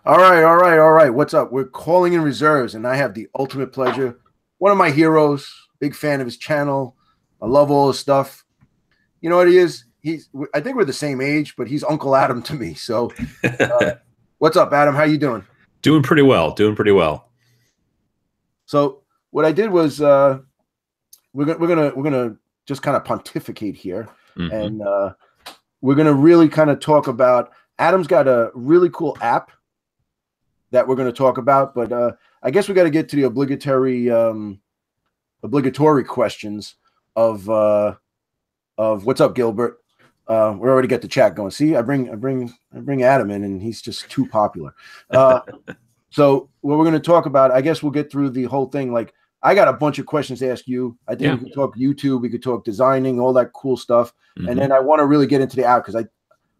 All right, all right, all right. What's up? We're calling in reserves, and I have the ultimate pleasure. One of my heroes, big fan of his channel. I love all his stuff. You know what he is? I think we're the same age, but he's Uncle Adam to me. So, what's up, Adam? How you doing? Doing pretty well. Doing pretty well. So, what I did was we're gonna just kind of pontificate here, Hmm. and we're gonna really kind of talk about. Adam's got a really cool app that we're going to talk about, but I guess we got to get to the obligatory questions of what's up, Gilbert. We already got the chat going. See, I bring Adam in, and he's just too popular. So what we're going to talk about, I guess we'll get through the whole thing. Like, I got a bunch of questions to ask you. I think Yeah. we could talk YouTube, we could talk designing, all that cool stuff, and Hmm. then I want to really get into the app because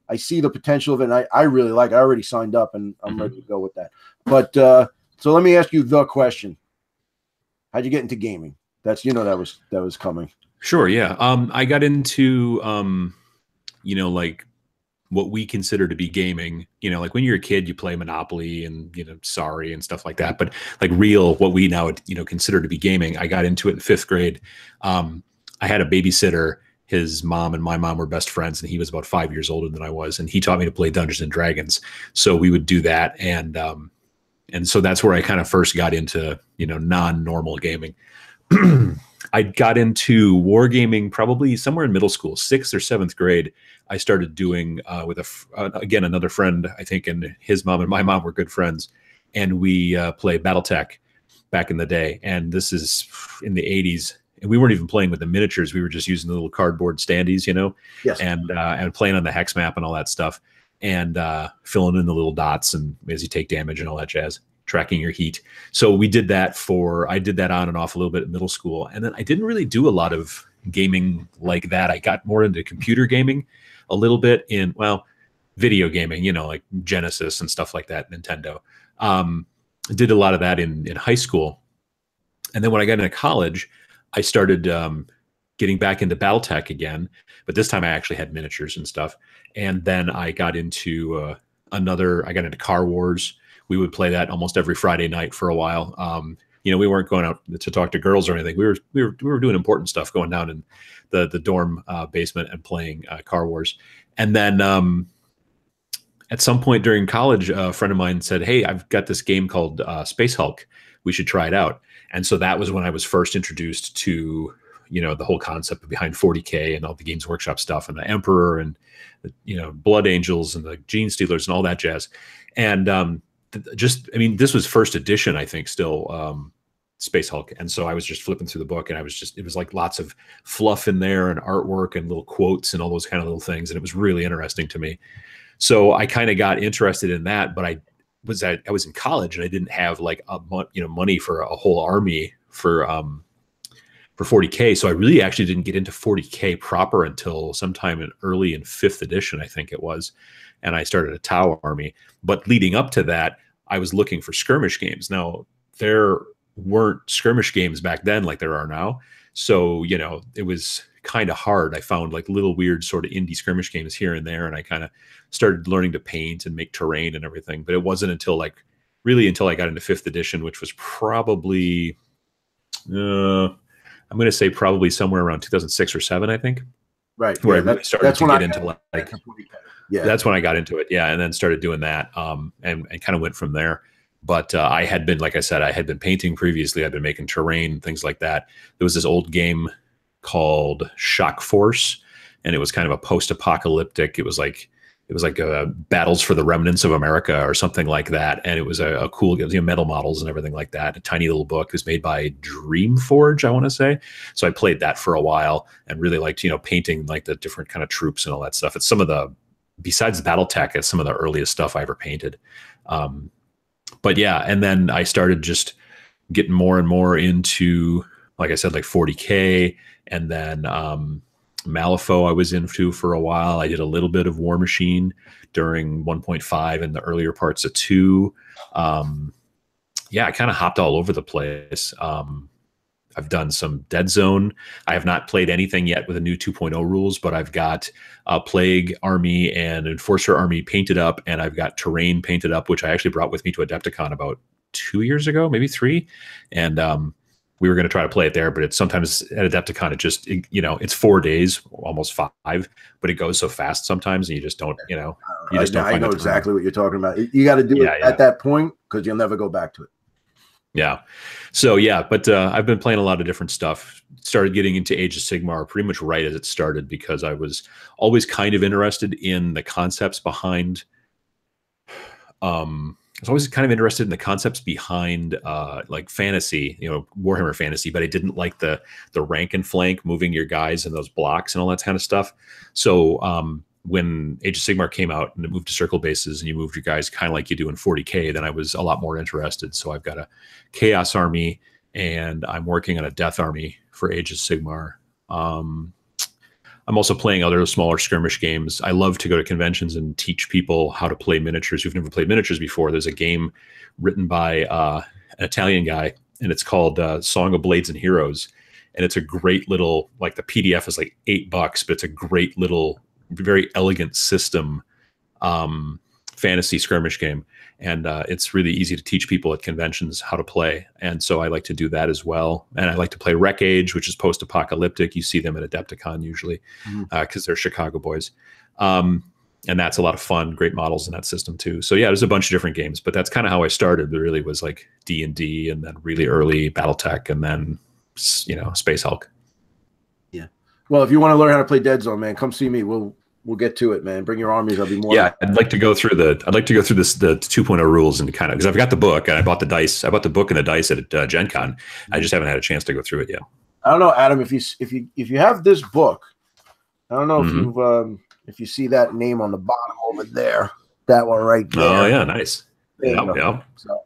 I see the potential of it, and I really like it. I already signed up, and I'm ready to go with that. But so let me ask you the question: how'd you get into gaming? That was coming. Sure. Yeah. I got into like what we consider to be gaming. Like when you're a kid, you play Monopoly and Sorry and stuff like that. But like real, what we now consider to be gaming, I got into it in fifth grade. I had a babysitter. His mom and my mom were best friends, and he was about 5 years older than I was, and he taught me to play Dungeons and Dragons. So we would do that, and so that's where I kind of first got into non-normal gaming. I got into wargaming probably somewhere in middle school, sixth or seventh grade. I started doing with again another friend, I think, and his mom and my mom were good friends, and we played BattleTech back in the day. And this is in the 80s, and we weren't even playing with the miniatures. We were just using the little cardboard standees, Yes. and playing on the hex map and all that stuff, and filling in the little dots and as you take damage and all that jazz, tracking your heat. So I did that on and off a little bit in middle school. And then I didn't really do a lot of gaming like that. I got more into computer gaming a little bit video gaming, like Genesis and stuff like that, Nintendo. Did a lot of that in high school. And then when I got into college, I started getting back into BattleTech again, but this time I actually had miniatures and stuff. And then I got into I got into Car Wars. We would play that almost every Friday night for a while. We weren't going out to talk to girls or anything. We were doing important stuff, going down in the dorm basement and playing Car Wars. And then at some point during college, a friend of mine said, "Hey, I've got this game called Space Hulk. We should try it out." And so that was when I was first introduced to the whole concept behind 40K and all the Games Workshop stuff and the Emperor and Blood Angels and the Gene Stealers and all that jazz. And this was first edition, I think, still, Space Hulk. And so I was just flipping through the book, and it was like lots of fluff in there and artwork and little quotes and all those kind of little things. And it was really interesting to me. So I kind of got interested in that, but I was in college, and I didn't have like money for a whole army for 40K. So I really actually didn't get into 40K proper until sometime in fifth edition, I think it was. And I started a Tau army. But leading up to that, I was looking for skirmish games. Now, there weren't skirmish games back then like there are now. So, it was kind of hard. I found like little weird sort of indie skirmish games here and there. And I kind of started learning to paint and make terrain and everything. But it wasn't until I got into fifth edition, which was probably, I'm going to say probably somewhere around 2006 or 7, I think. Right. Where Yeah, I really started to get into like, yeah. That's when I got into it. Yeah. And then started doing that and kind of went from there. But I had been, like I said, I had been painting previously. I'd been making terrain, things like that. There was this old game called Shock Force, and it was kind of a post-apocalyptic. It was like battles for the remnants of America or something like that. And it was a cool, metal models and everything like that. A tiny little book. It was made by Dreamforge, I want to say. So I played that for a while and really liked, painting like the different kind of troops and all that stuff. It's besides BattleTech, it's some of the earliest stuff I ever painted. But yeah, and then I started just getting more and more into, like I said, like 40K, and then Malifaux I was into for a while. I did a little bit of War Machine during 1.5 and the earlier parts of 2. I kind of hopped all over the place. I've done some Dead Zone. I have not played anything yet with the new 2.0 rules, but I've got a Plague Army and Enforcer Army painted up, and I've got Terrain painted up, which I actually brought with me to Adepticon about 2 years ago, maybe 3. And we were going to try to play it there, but it's sometimes at Adepticon, it's 4 days, almost 5, but it goes so fast sometimes, and you just don't, you just don't. I know exactly what you're talking about. You got to do it at that point because you'll never go back to it. Yeah. So yeah, but I've been playing a lot of different stuff. Started getting into Age of Sigmar pretty much right as it started because I was always kind of interested in the concepts behind. I was always kind of interested in the concepts behind like fantasy, Warhammer fantasy, but I didn't like the rank and flank, moving your guys in those blocks and all that kind of stuff. So when Age of Sigmar came out and it moved to circle bases and you moved your guys kind of like you do in 40K, then I was a lot more interested. So I've got a Chaos Army and I'm working on a Death Army for Age of Sigmar. I'm also playing other smaller skirmish games. I love to go to conventions and teach people how to play miniatures who've never played miniatures before. There's a game written by an Italian guy, and it's called Song of Blades and Heroes. And it's a great little, like the PDF is like $8, but it's a great little, very elegant system fantasy skirmish game. And it's really easy to teach people at conventions how to play. And so I like to do that as well. And I like to play Wreck Age, which is post-apocalyptic. You see them at Adepticon usually because they're Chicago boys. And that's a lot of fun, great models in that system too. So yeah, there's a bunch of different games, but that's kind of how I started. It really was like D&D and then really early Battletech and then, Space Hulk. Yeah. Well, if you want to learn how to play Dead Zone, man, come see me. We'll get to it, man. Bring your armies. I'll be more. Yeah, I'd like to go through the 2.0 rules and kind of, because I've got the book and I bought the dice. I bought the book and the dice at Gen Con. I just haven't had a chance to go through it yet. I don't know, Adam, if you have this book, I don't know if you see that name on the bottom over there, that one right there. Oh yeah, nice. Yeah. So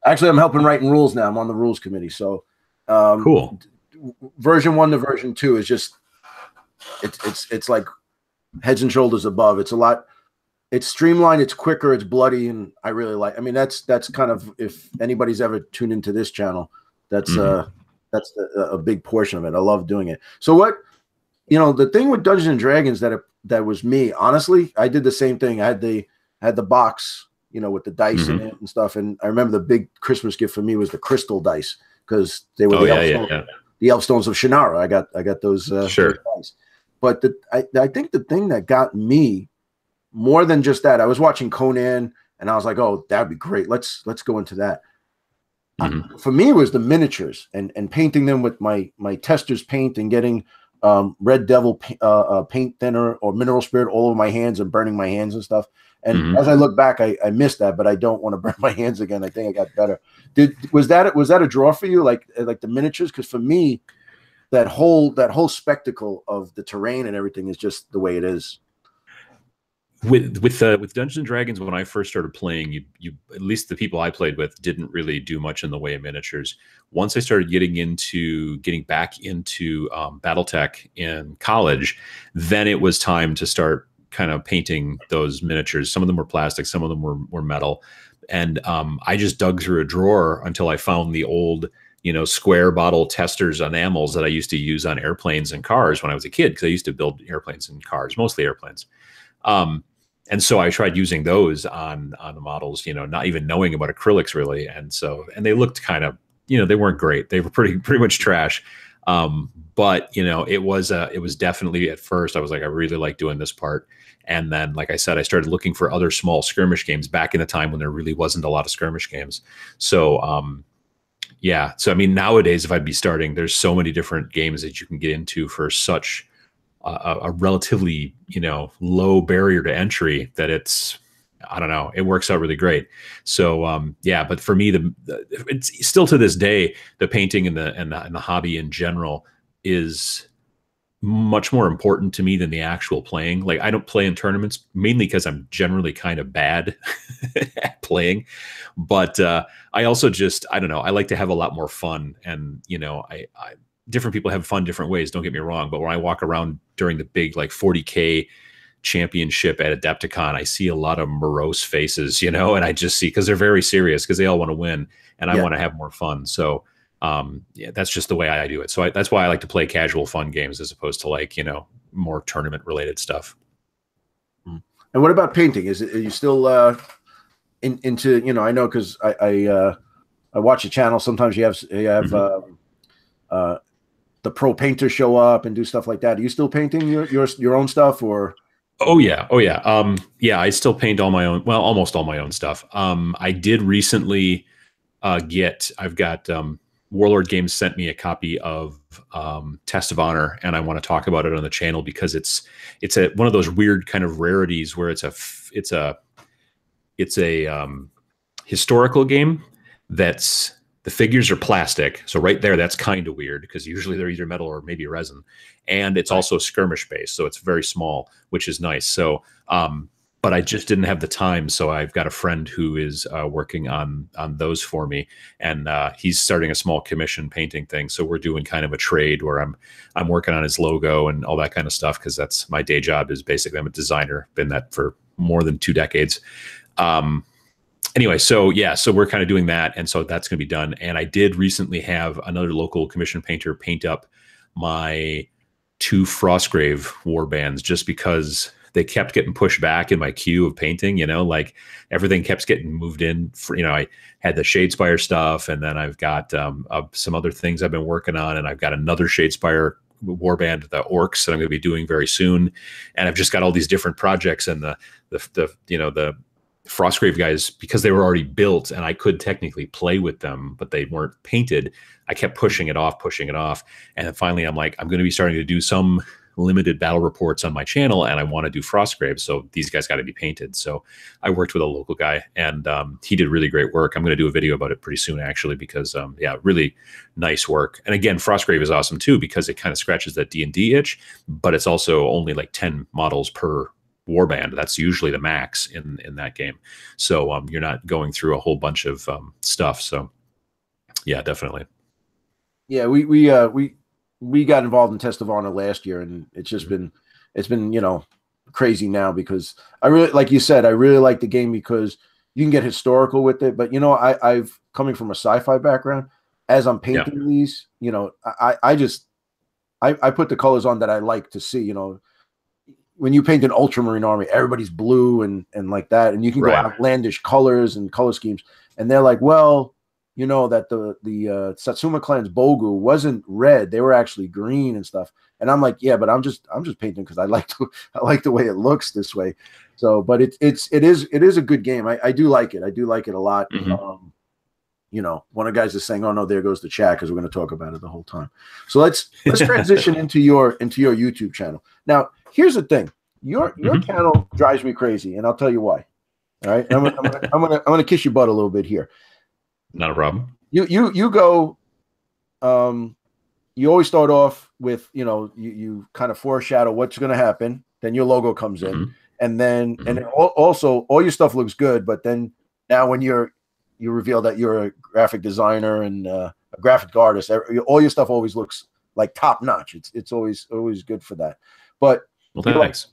actually I'm helping writing rules now. I'm on the rules committee. So cool. Version 1 to version 2 is just it's like heads and shoulders above. It's a lot. It's streamlined. It's quicker. It's bloody, and I really like. I mean, that's kind of, if anybody's ever tuned into this channel, that's a big portion of it. I love doing it. So what, the thing with Dungeons and Dragons that was me. Honestly, I did the same thing. I had the box, with the dice in it and stuff. And I remember the big Christmas gift for me was the crystal dice because they were the Elfstones of Shannara. I got those sure. Dice. But I think the thing that got me more than just that, I was watching Conan and I was like, oh, that'd be great. Let's go into that. For me, it was the miniatures and painting them with my tester's paint and getting Red Devil paint thinner or Mineral Spirit all over my hands and burning my hands and stuff. And as I look back, I missed that, but I don't want to burn my hands again. I think I got better. Was that a draw for you, like the miniatures? Because for me, that whole spectacle of the terrain and everything is just the way it is. With Dungeons and Dragons, when I first started playing, you at least the people I played with didn't really do much in the way of miniatures. Once I started getting back into Battletech in college, then it was time to start kind of painting those miniatures. Some of them were plastic, some of them were metal, and I just dug through a drawer until I found the old square bottle testers enamels that I used to use on airplanes and cars when I was a kid, because I used to build airplanes and cars, mostly airplanes. And so I tried using those on the models, not even knowing about acrylics really. And they looked kind of, they weren't great. They were pretty much trash. But it was definitely, at first I was like, I really like doing this part. And then, like I said, I started looking for other small skirmish games back in the time when there really wasn't a lot of skirmish games. So, yeah. So, I mean, nowadays, if I'd be starting, there's so many different games that you can get into for such a relatively, low barrier to entry that I don't know, it works out really great. So, yeah, but for me, it's still to this day, the painting and the hobby in general is much more important to me than the actual playing. Like, I don't play in tournaments mainly because I'm generally kind of bad at playing, but I also I don't know, I like to have a lot more fun. And different people have fun different ways, don't get me wrong, but when I walk around during the big like 40K championship at Adepticon, I see a lot of morose faces, and I just see, because they're very serious, because they all want to win and I want to have more fun. So Yeah, that's just the way I do it. So that's why I like to play casual, fun games as opposed to like, more tournament related stuff. And what about painting? Are you still into, I know because I watch the channel. Sometimes you have the pro painters show up and do stuff like that. Are you still painting your own stuff, or? Oh yeah. Yeah, I still paint all my own, well, almost all my own stuff. I did recently I've got Warlord Games sent me a copy of Test of Honor, and I want to talk about it on the channel because it's one of those weird kind of rarities where it's a historical game that's, the figures are plastic. So right there, that's kind of weird because usually they're either metal or maybe resin. And it's also skirmish based. So it's very small, which is nice. So, but I just didn't have the time. So I've got a friend who is working on those for me. And he's starting a small commission painting thing. So we're doing kind of a trade where I'm working on his logo and all that kind of stuff. Cause that's my day job, is basically I'm a designer, been that for more than 2 decades. Anyway, so yeah, so we're kind of doing that. And so that's going to be done. And I did recently have another local commission painter paint up my 2 Frostgrave war bands, just because they kept getting pushed back in my queue of painting, like everything kept getting moved in for, I had the Shadespire stuff, and then I've got some other things I've been working on, and I've got another Shadespire warband, the Orcs, that I'm going to be doing very soon. And I've just got all these different projects, and the Frostgrave guys, because they were already built and I could technically play with them, but they weren't painted, I kept pushing it off. And then finally I'm like, I'm going to be starting to do some limited battle reports on my channel, and I want to do Frostgrave. So these guys got to be painted. So I worked with a local guy, and he did really great work. I'm going to do a video about it pretty soon, actually, because yeah, really nice work. And again, Frostgrave is awesome too, because it kind of scratches that D&D itch, but it's also only like 10 models per warband. That's usually the max in that game. So you're not going through a whole bunch of stuff. So yeah, definitely. Yeah, we got involved in Test of Honor last year, and it's just been crazy now, because I really, like you said, I really like the game because you can get historical with it. But I've coming from a sci-fi background, as I'm painting these, I put the colors on that I like to see. When you paint an ultramarine army, everybody's blue and like that, and you can go outlandish colors and color schemes. And they're like, well, that the Satsuma clan's Bogu wasn't red; they were actually green and stuff. And I'm like, yeah, but I'm just painting because I like the way it looks this way. So, but it is a good game. I do like it. I do like it a lot. Mm-hmm. One of the guys is saying, "Oh no, there goes the chat," because we're going to talk about it the whole time. So let's transition into your YouTube channel. Now, here's the thing: your channel drives me crazy, and I'll tell you why. All right, I'm gonna kiss your butt a little bit here. Not a problem. You go. You always start off with you kind of foreshadow what's going to happen. Then your logo comes in, and then and also all your stuff looks good. But then now when you reveal that you're a graphic designer and a graphic artist, all your stuff always looks like top notch. It's always good for that. But thanks.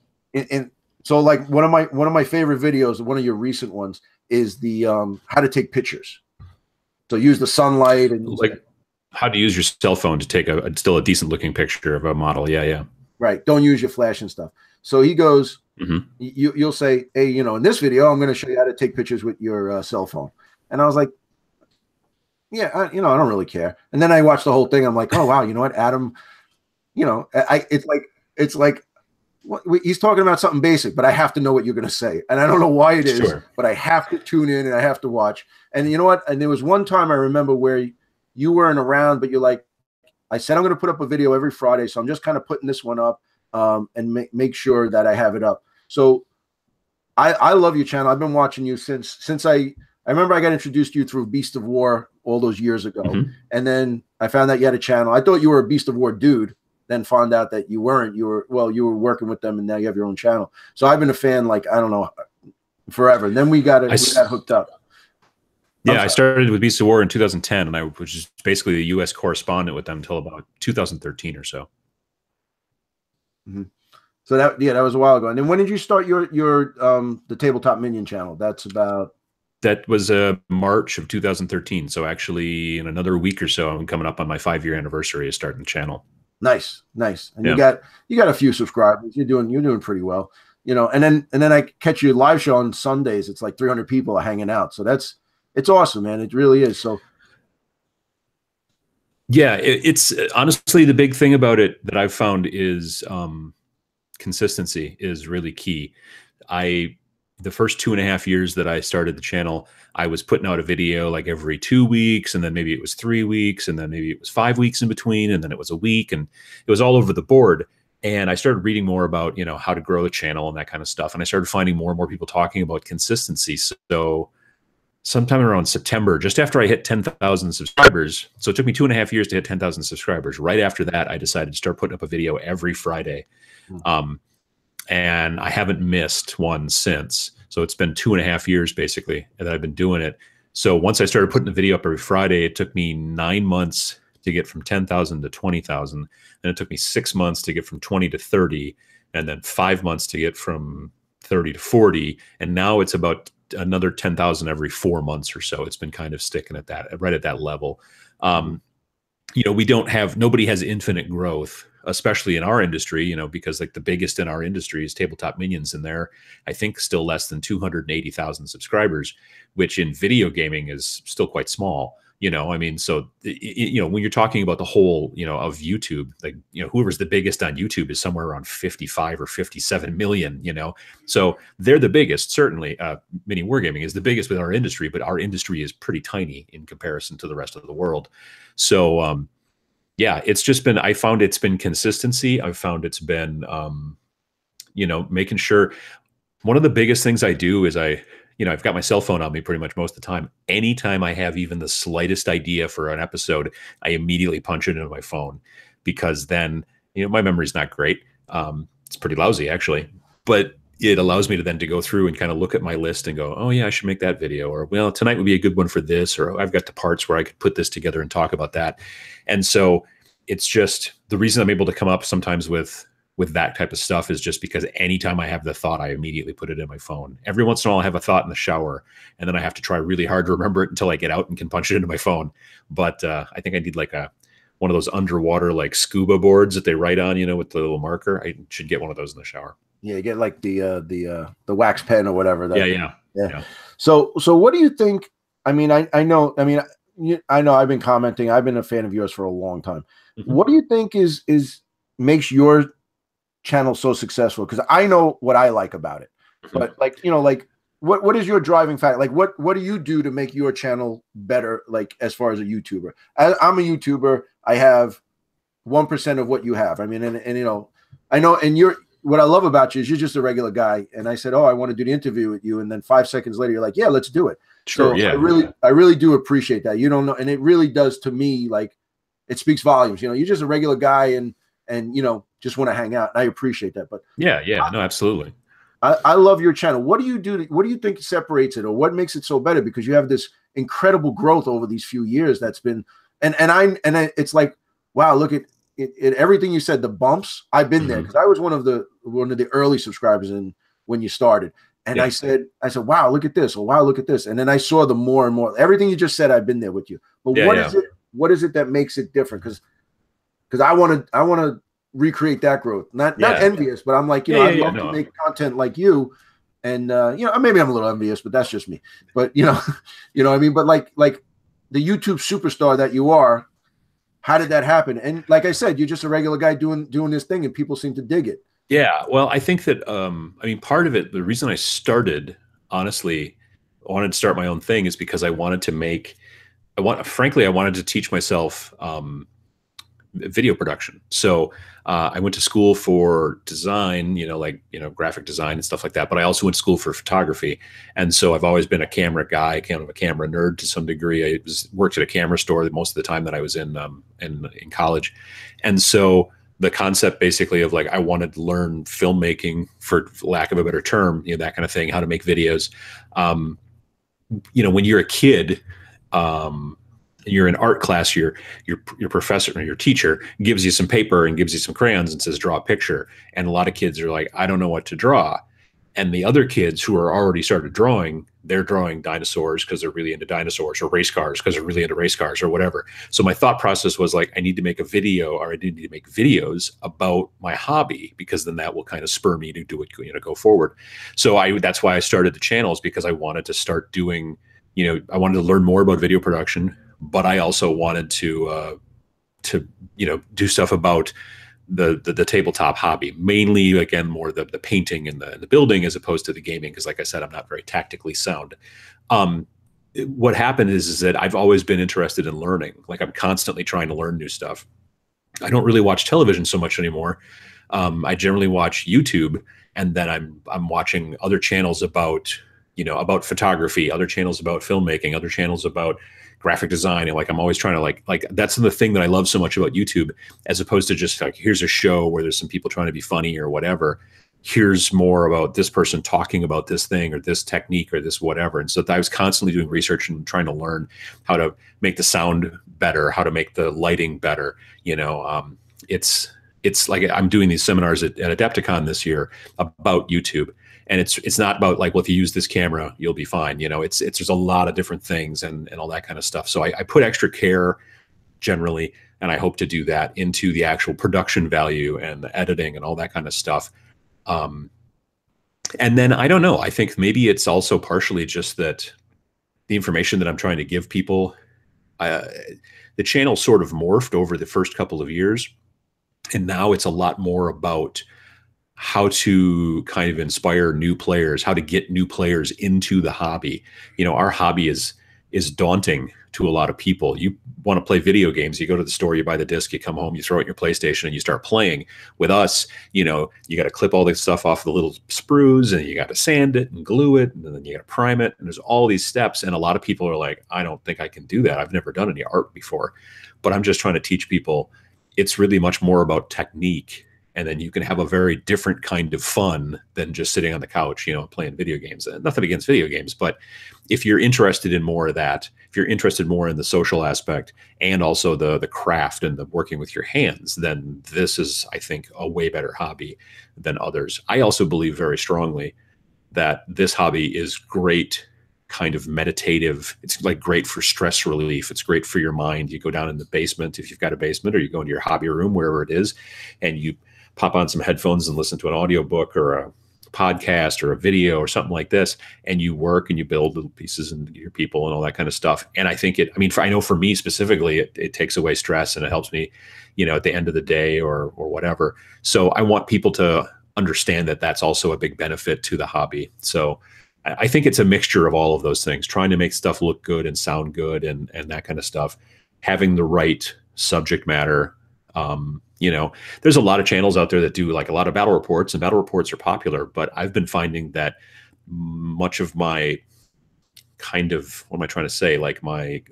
So like one of my favorite videos, one of your recent ones, is the how to take pictures. So use the sunlight and like how to use your cell phone to take still a decent looking picture of a model. Yeah. Right. Don't use your flash and stuff. So he goes, you'll say, hey, in this video, I'm going to show you how to take pictures with your cell phone. And I was like, yeah, I don't really care. And then I watched the whole thing. I'm like, oh, wow. You know what, Adam, it's like, he's talking about something basic, but I have to know what you're going to say. And I don't know why it is, but I have to tune in and I have to watch. And you know what? And there was one time I remember where you weren't around, but you're like, I said, I'm going to put up a video every Friday. So I'm just kind of putting this one up and make sure that I have it up. So I love your channel. I've been watching you since I remember I got introduced to you through Beast of War all those years ago. And then I found out you had a channel. I thought you were a Beast of War dude. Then found out that you weren't. You were working with them, and now you have your own channel. So I've been a fan, like, I don't know, forever. And then we got hooked up. Yeah, I started with Beast of War in 2010, and I was just basically the U.S. correspondent with them until about 2013 or so. So that was a while ago. And then when did you start your the Tabletop Minion channel? That's about That was March of 2013. So actually, in another week or so, I'm coming up on my 5-year anniversary of starting the channel. Nice, nice. And Yeah. you got a few subscribers. You're doing pretty well. You know, and then I catch your live show on Sundays. It's like 300 people are hanging out. So it's awesome, man. It really is. So Yeah, it's honestly the big thing about it that I've found is consistency is really key. The first 2.5 years that I started the channel, I was putting out a video like every 2 weeks, and then maybe it was 3 weeks, and then maybe it was 5 weeks in between, and then it was a week, and it was all over the board. And I started reading more about, you know, how to grow the channel and that kind of stuff. And I started finding more and more people talking about consistency. So sometime around September, just after I hit 10,000 subscribers, so it took me 2.5 years to hit 10,000 subscribers. Right after that, I decided to start putting up a video every Friday. And I haven't missed one since. So it's been 2.5 years basically that I've been doing it. So once I started putting the video up every Friday, it took me 9 months to get from 10,000 to 20,000. And it took me 6 months to get from 20 to 30, and then 5 months to get from 30 to 40. And now it's about another 10,000 every 4 months or so. It's been kind of sticking at that, right at that level. You know, nobody has infinite growth, especially in our industry, you know, because like the biggest in our industry is Tabletop Minions, and they're, I think, still less than 280,000 subscribers, which in video gaming is still quite small. You know, I mean, so, you know, when you're talking about the whole, you know, of YouTube, like, you know, whoever's the biggest on YouTube is somewhere around 55 or 57 million, you know, so they're the biggest. Certainly, Mini Wargaming is the biggest within our industry, but our industry is pretty tiny in comparison to the rest of the world. So, yeah, it's just been, I found it's been consistency. I've found it's been, you know, making sure. One of the biggest things I do is you know, I've got my cell phone on me pretty much most of the time. Anytime I have even the slightest idea for an episode, I immediately punch it into my phone, because then, you know, my memory's not great. It's pretty lousy actually, but it allows me to then to go through and kind of look at my list and go, oh yeah, I should make that video, or well, tonight would be a good one for this, or I've got the parts where I could put this together and talk about that. And so it's just the reason I'm able to come up sometimes with that type of stuff is just because anytime I have the thought, I immediately put it in my phone. Every once in a while I have a thought in the shower, and then I have to try really hard to remember it until I get out and can punch it into my phone. But I think I need like one of those underwater like scuba boards that they write on, you know, with the little marker. I should get one of those in the shower. yeah, you get like the wax pen or whatever. Yeah. So what do you think? I mean, I know I've been commenting. I've been a fan of yours for a long time. Mm-hmm. What do you think is makes your channel so successful? Because I know what I like about it, but like, you know, like what is your driving factor? Like what do you do to make your channel better? Like as far as a YouTuber, I'm a YouTuber. I have 1% of what you have. I mean, and you know, I know, and what I love about you is you're just a regular guy. And I said, oh, I want to do the interview with you. And then 5 seconds later, you're like, yeah, let's do it. Sure. So Yeah. I really do appreciate that. You don't know. And it really does to me. Like it speaks volumes, you know, you're just a regular guy and, you know, just want to hang out. And I appreciate that. But yeah, no, absolutely. I love your channel. What do you do? What do you think separates it, or what makes it so better? Because you have this incredible growth over these few years. That's been, and it's like, wow, look at it, everything you said, the bumps. I've been there because I was one of the early subscribers when you started. And I said, wow, look at this. Oh, wow, look at this. And then I saw the more and more, everything you just said, I've been there with you. But what is it that makes it different? Because I want to recreate that growth. Not envious, but I'm like, you know, I'd love to make content like you. And you know, maybe I'm a little envious, but that's just me. But you know, you know what I mean? But like the YouTube superstar that you are, how did that happen? And like I said, you're just a regular guy doing this thing, and people seem to dig it. Yeah, well, I think that I mean, part of it, the reason I started, honestly, I wanted to start my own thing is because I wanted to frankly, I wanted to teach myself video production. So I went to school for design, you know, like, you know, graphic design and stuff like that. But I also went to school for photography. And so I've always been a camera guy, kind of a camera nerd to some degree. I worked at a camera store most of the time that I was in college. And so the concept basically of like, I wanted to learn filmmaking, for lack of a better term, you know, that kind of thing, how to make videos. You know, when you're a kid, you're in art class, your professor or your teacher gives you some paper and gives you some crayons and says, draw a picture. And a lot of kids are like, I don't know what to draw. And the other kids who are already started drawing, they're drawing dinosaurs because they're really into dinosaurs, or race cars because they're really into race cars, or whatever. So my thought process was like, I need to make a video, or I need to make videos about my hobby, because then that will kind of spur me to do it, go forward. So that's why I started the channels, because I wanted to start doing, I wanted to learn more about video production, but I also wanted to do stuff about the tabletop hobby, mainly, again, more the painting and the building, as opposed to the gaming, because like I said, I'm not very tactically sound. What happened is that I've always been interested in learning. Like, I'm constantly trying to learn new stuff. I don't really watch television so much anymore. I generally watch YouTube, and then I'm watching other channels about photography, other channels about filmmaking, other channels about graphic design. And like, I'm always trying to like that's the thing that I love so much about YouTube, as opposed to just like, here's a show where there's some people trying to be funny or whatever. Here's more about this person talking about this thing or this technique or this whatever. And so I was constantly doing research and trying to learn how to make the sound better, how to make the lighting better. It's like, I'm doing these seminars at Adepticon this year about YouTube. And it's not about like, well, if you use this camera, you'll be fine. There's a lot of different things and all that kind of stuff. So I put extra care generally, and I hope to do that into the actual production value and the editing and all that kind of stuff. And then I don't know, I think maybe it's also partially just that the information that I'm trying to give people, the channel sort of morphed over the first couple of years. And now it's a lot more about how to kind of inspire new players, how to get new players into the hobby. Our hobby is daunting to a lot of people. You want to play video games, you go to the store, you buy the disc, you come home, you throw it in your PlayStation, and you start playing. With us, you got to clip all this stuff off the little sprues, and you got to sand it and glue it, and then you got to prime it. And there's all these steps. And a lot of people are like, I don't think I can do that. I've never done any art before. But I'm just trying to teach people it's really much more about technique. And then you can have a very different kind of fun than just sitting on the couch, playing video games. And nothing against video games, but if you're interested in more of that, if you're interested more in the social aspect and also the craft and the working with your hands, then this is, I think, a way better hobby than others. I also believe very strongly that this hobby is great, kind of meditative. It's like great for stress relief. It's great for your mind. You go down in the basement, if you've got a basement, or you go into your hobby room, wherever it is, and you pop on some headphones and listen to an audiobook or a podcast or a video or something like this, and you work and you build little pieces and your people and all that kind of stuff. And I think I know for me specifically, it takes away stress, and it helps me, at the end of the day or whatever. So I want people to understand that that's also a big benefit to the hobby. So I think it's a mixture of all of those things, trying to make stuff look good and sound good and that kind of stuff, having the right subject matter. There's a lot of channels out there that do like a lot of battle reports, and battle reports are popular, but I've been finding that much of my kind of, what am I trying to say? Like my,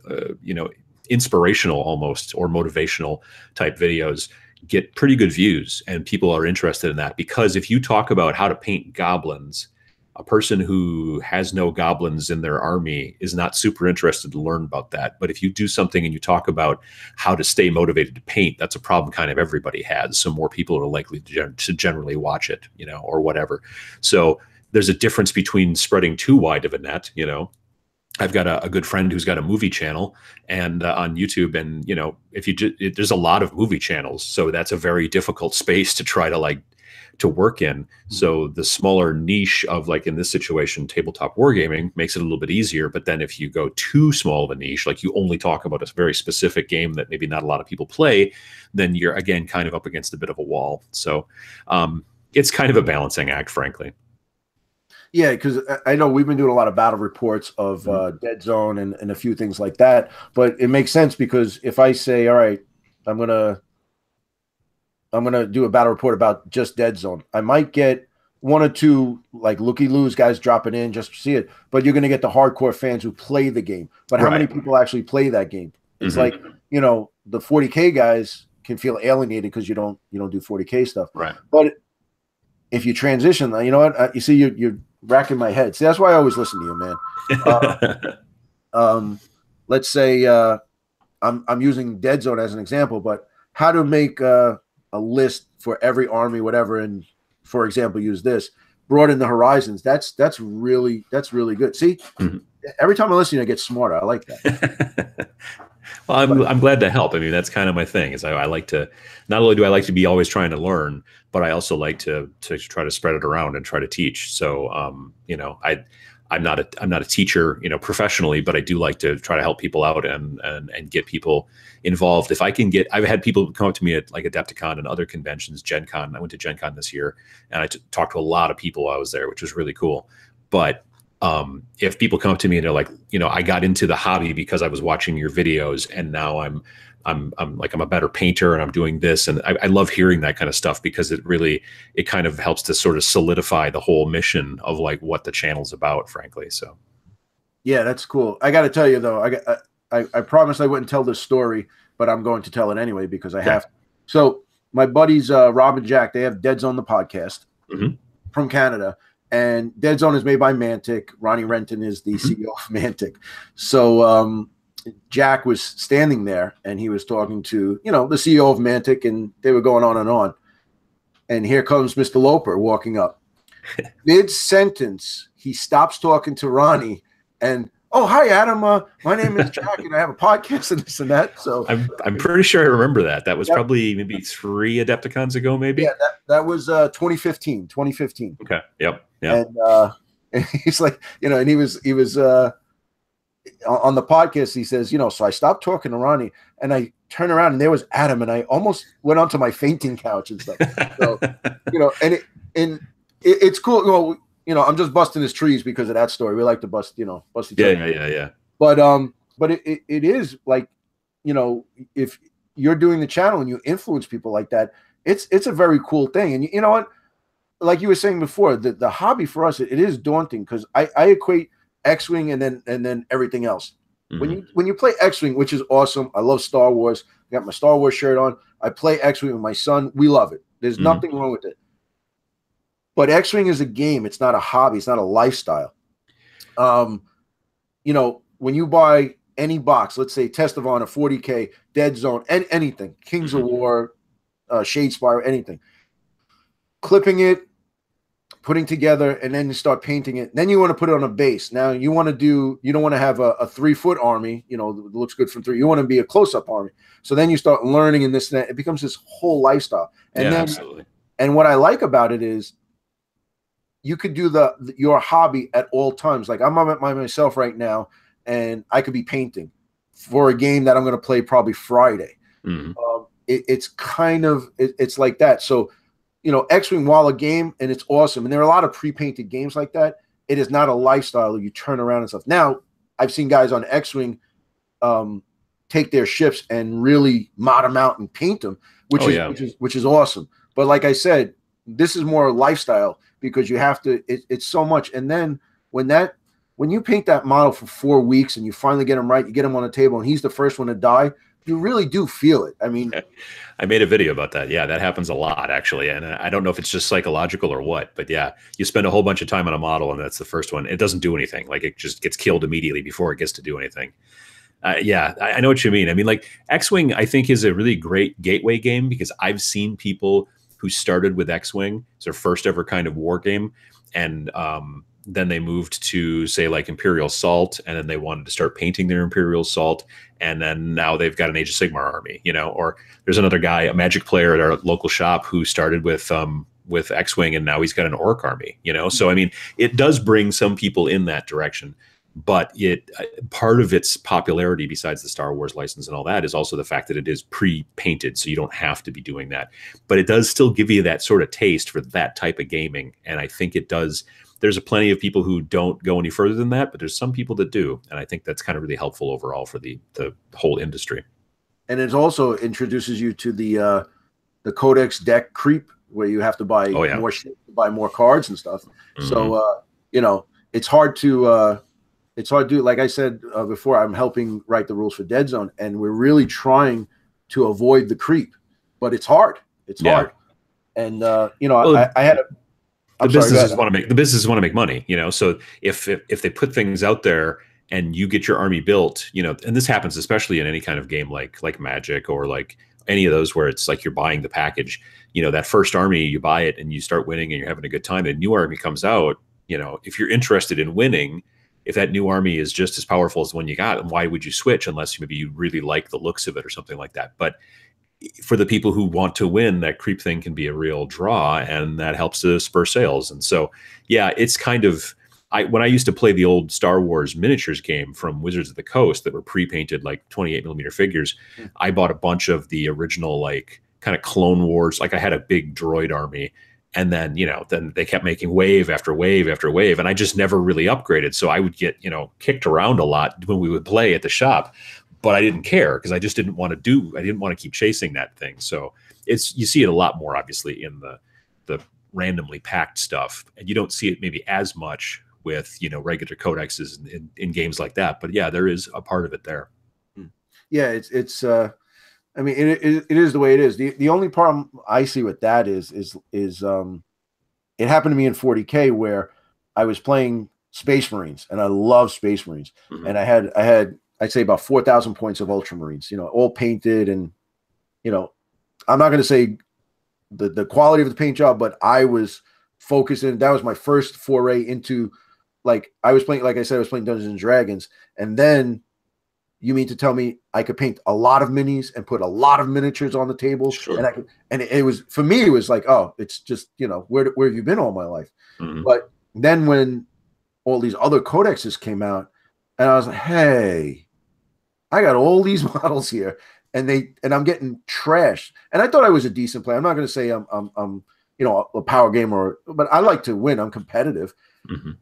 inspirational almost, or motivational type videos get pretty good views, and people are interested in that, because if you talk about how to paint goblins, a person who has no goblins in their army is not super interested to learn about that. But if you do something and you talk about how to stay motivated to paint, that's a problem kind of everybody has. So more people are likely to generally watch it, or whatever. So there's a difference between spreading too wide of a net. I've got a good friend who's got a movie channel and on YouTube, and there's a lot of movie channels, so that's a very difficult space to try to work in. So the smaller niche of, like in this situation, tabletop wargaming, makes it a little bit easier. But then if you go too small of a niche, like you only talk about a very specific game that maybe not a lot of people play, then you're again kind of up against a bit of a wall. So it's kind of a balancing act, frankly. Yeah, because I know we've been doing a lot of battle reports of Dead Zone and a few things like that. But it makes sense, because if I say, all right, I'm gonna do a battle report about just Dead Zone, I might get one or two like looky-loos guys dropping in just to see it, but you're going to get the hardcore fans who play the game. But how many people actually play that game? It's like, the 40K guys can feel alienated because you don't do 40K stuff. Right. But if you transition, you know what? You see, you're racking my head. See, that's why I always listen to you, man. Let's say I'm using Dead Zone as an example, but how to make a list for every army, whatever, and for example, use this. broaden the horizons. That's really good. See, every time I listen, I get smarter. I like that. Well, I'm glad to help. I mean, that's kind of my thing. Is I like to, not only do I like to be always trying to learn, but I also like to try to spread it around and try to teach. So, you know, I'm not a teacher, you know, professionally, but I do like to try to help people out and get people involved. If I can get, I've had people come up to me at like Adepticon and other conventions, Gen Con. I went to Gen Con this year, and I talked to a lot of people while I was there, which was really cool. But if people come up to me and they're like, you know, I got into the hobby because I was watching your videos, and now I'm a better painter and I'm doing this. And I love hearing that kind of stuff, because it kind of helps to sort of solidify the whole mission of like what the channel's about, frankly. So. Yeah, that's cool. I got to tell you though, I promised I wouldn't tell this story, but I'm going to tell it anyway because I have to. So my buddies, Rob and Jack, they have Dead Zone, the podcast from Canada. And Dead Zone is made by Mantic. Ronnie Renton is the CEO of Mantic. So Jack was standing there, and he was talking to, you know, the CEO of Mantic, and they were going on and on. And here comes Mr. Loper walking up. Mid-sentence, he stops talking to Ronnie, and, oh, hi, Adam. My name is Jack, and I have a podcast and this and that. So I'm pretty sure I remember that. That was probably maybe 3 Adepticons ago, maybe. Yeah, that was 2015. Okay. Yep. Yeah. And he's like, you know, and he was on the podcast. He says, you know, so I stopped talking to Ronnie, and I turned around, and there was Adam, and I almost went onto my fainting couch and stuff. So, you know, and it's cool. Well, you know, I'm just busting his trees because of that story. We like to bust each other. Yeah. But it is like, you know, if you're doing the channel and you influence people like that, it's a very cool thing. And you know what? Like you were saying before, the hobby for us, it is daunting, because I equate X-Wing and then everything else. When you play X-Wing, which is awesome, I love Star Wars. I got my Star Wars shirt on. I play X-Wing with my son. We love it. There's nothing wrong with it. But X-Wing is a game. It's not a hobby. It's not a lifestyle. You know, when you buy any box, let's say Test of Honor, 40K, Dead Zone, anything, Kings of War, Shadespire, anything, clipping it, putting together, and then you start painting it. Then you want to put it on a base. Now you don't want to have a 3-foot army, you know, that looks good from 3. You want to be a close-up army. So then you start learning in this and that. It becomes this whole lifestyle. And absolutely. And what I like about it is you could do your hobby at all times. Like I'm by myself right now, and I could be painting for a game that I'm going to play probably Friday. It's kind of it's like that. So, you know, X-Wing, while a game, and it's awesome, and there are a lot of pre-painted games like that, it is not a lifestyle you turn around and stuff. Now, I've seen guys on X-Wing take their ships and really mod them out and paint them, which is awesome. But like I said, this is more lifestyle, because you have to. It's so much, and then when you paint that model for 4 weeks and you finally get him right, you get him on the table, and he's the first one to die. You really do feel it. I mean, I made a video about that. Yeah, that happens a lot, actually. And I don't know if it's just psychological or what, but yeah, you spend a whole bunch of time on a model, and that's the first one. It doesn't do anything. Like, it just gets killed immediately before it gets to do anything. Yeah, I know what you mean. I mean, like, X-Wing, I think, is a really great gateway game, because I've seen people who started with X-Wing, it's their first ever kind of war game, and then they moved to, say, like Imperial Salt, and then they wanted to start painting their Imperial Salt, and then now they've got an Age of Sigmar army, you know. Or there's another guy, a Magic player at our local shop, who started with X-Wing, and now he's got an Orc army, you know. So I mean, it does bring some people in that direction, but part of its popularity, besides the Star Wars license and all that, is also the fact that it is pre-painted, so you don't have to be doing that. But it does still give you that sort of taste for that type of gaming, and I think it does. There's plenty of people who don't go any further than that, but there's some people that do. And I think that's kind of really helpful overall for the whole industry. And it also introduces you to the Codex deck creep, where you have to buy more shit, buy more cards and stuff. So, you know, it's hard to, like I said before, I'm helping write the rules for Dead Zone, and we're really trying to avoid the creep, but it's hard. It's hard. And, you know, I had a, the businesses want to make money, you know. So if they put things out there and you get your army built, you know, and this happens especially in any kind of game like Magic or like any of those where it's like you're buying the package, that first army, you buy it and you start winning and you're having a good time. And a new army comes out, if you're interested in winning, if that new army is just as powerful as the one you got, why would you switch unless maybe you really like the looks of it or something like that? But for the people who want to win, that creep thing can be a real draw, and that helps to spur sales. And so, yeah, it's kind of, when I used to play the old Star Wars miniatures game from Wizards of the Coast that were pre-painted like 28mm figures, I bought a bunch of the original like kind of Clone Wars. Like I had a big droid army, and then then they kept making wave after wave after wave, and I just never really upgraded. So I would get kicked around a lot when we would play at the shop, but I didn't care because I just didn't want to keep chasing that thing. So you see it a lot more obviously in the randomly packed stuff, and you don't see it maybe as much with regular codexes in games like that. But yeah, there is a part of it there. Yeah, it's I mean, it is the way it is. The only problem I see with that is it happened to me in 40K where I was playing Space Marines, and I love Space Marines, and I had I'd say about 4,000 points of Ultramarines, all painted, and I'm not going to say the quality of the paint job, but I was focused in. That was my first foray into, like, I was playing, like I said, I was playing Dungeons and Dragons, and then you mean to tell me I could paint a lot of minis and put a lot of miniatures on the table? Sure. And I could, and it was, for me, it was like, oh, it's just, where have you been all my life? But then when all these other codexes came out, and I was like, hey, I got all these models here, and I'm getting trashed. And I thought I was a decent player. I'm not going to say I'm a power gamer, but I like to win. I'm competitive.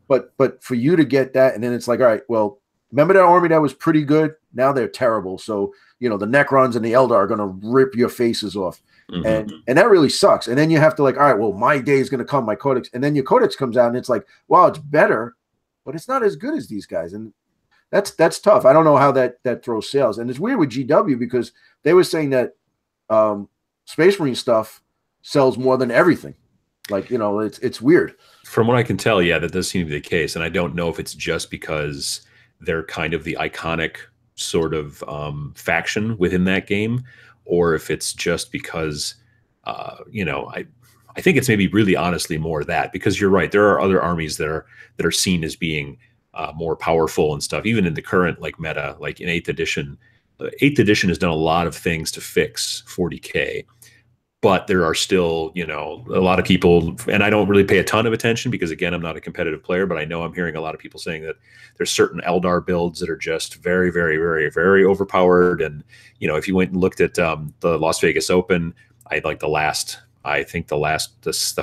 But for you to get that, and then it's like, all right, well, remember that army that was pretty good? Now they're terrible. So, the Necrons and the Eldar are going to rip your faces off. And that really sucks. And then you have to like, all right, well, my day is going to come, my codex. And then your codex comes out and it's like, wow, it's better, but it's not as good as these guys. And that's tough. I don't know how that throws sales. And it's weird with GW because they were saying that Space Marine stuff sells more than everything. Like, it's weird. From what I can tell, yeah, that does seem to be the case. And I don't know if it's just because they're kind of the iconic sort of faction within that game, or if it's just because, I think it's maybe really honestly more that, because you're right, there are other armies that are seen as being more powerful and stuff, even in the current like meta, like in 8th edition. 8th edition has done a lot of things to fix 40K. But there are still, a lot of people, and I don't really pay a ton of attention because, again, I'm not a competitive player, but I know I'm hearing a lot of people saying that there's certain Eldar builds that are just very, very, very, very overpowered. And, if you went and looked at the Las Vegas Open, the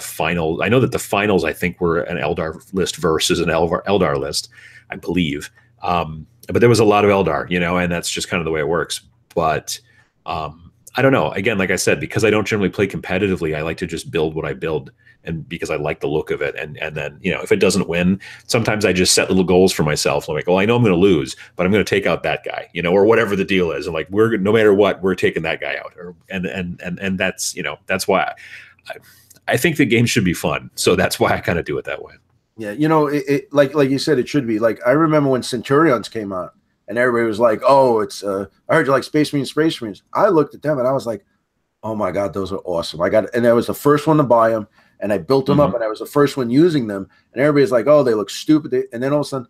final, I know that the finals, I think, were an Eldar list versus an Eldar list, I believe. But there was a lot of Eldar, and that's just kind of the way it works. But, I don't know. Again, like I said, because I don't generally play competitively, I like to just build what I build, and because I like the look of it. And then, if it doesn't win, sometimes I just set little goals for myself. I'm like, well, I know I'm going to lose, but I'm going to take out that guy, or whatever the deal is. And like, no matter what, we're taking that guy out. And that's, that's why I think the game should be fun. So that's why I kind of do it that way. Yeah. It like you said, it should be. Like, I remember when Centurions came out, and everybody was like, oh, it's I heard you like Space Marines. I looked at them and I was like, oh my God, those are awesome. And I was the first one to buy them, and I built them up, and I was the first one using them. And everybody's like, oh, they look stupid. And then all of a sudden,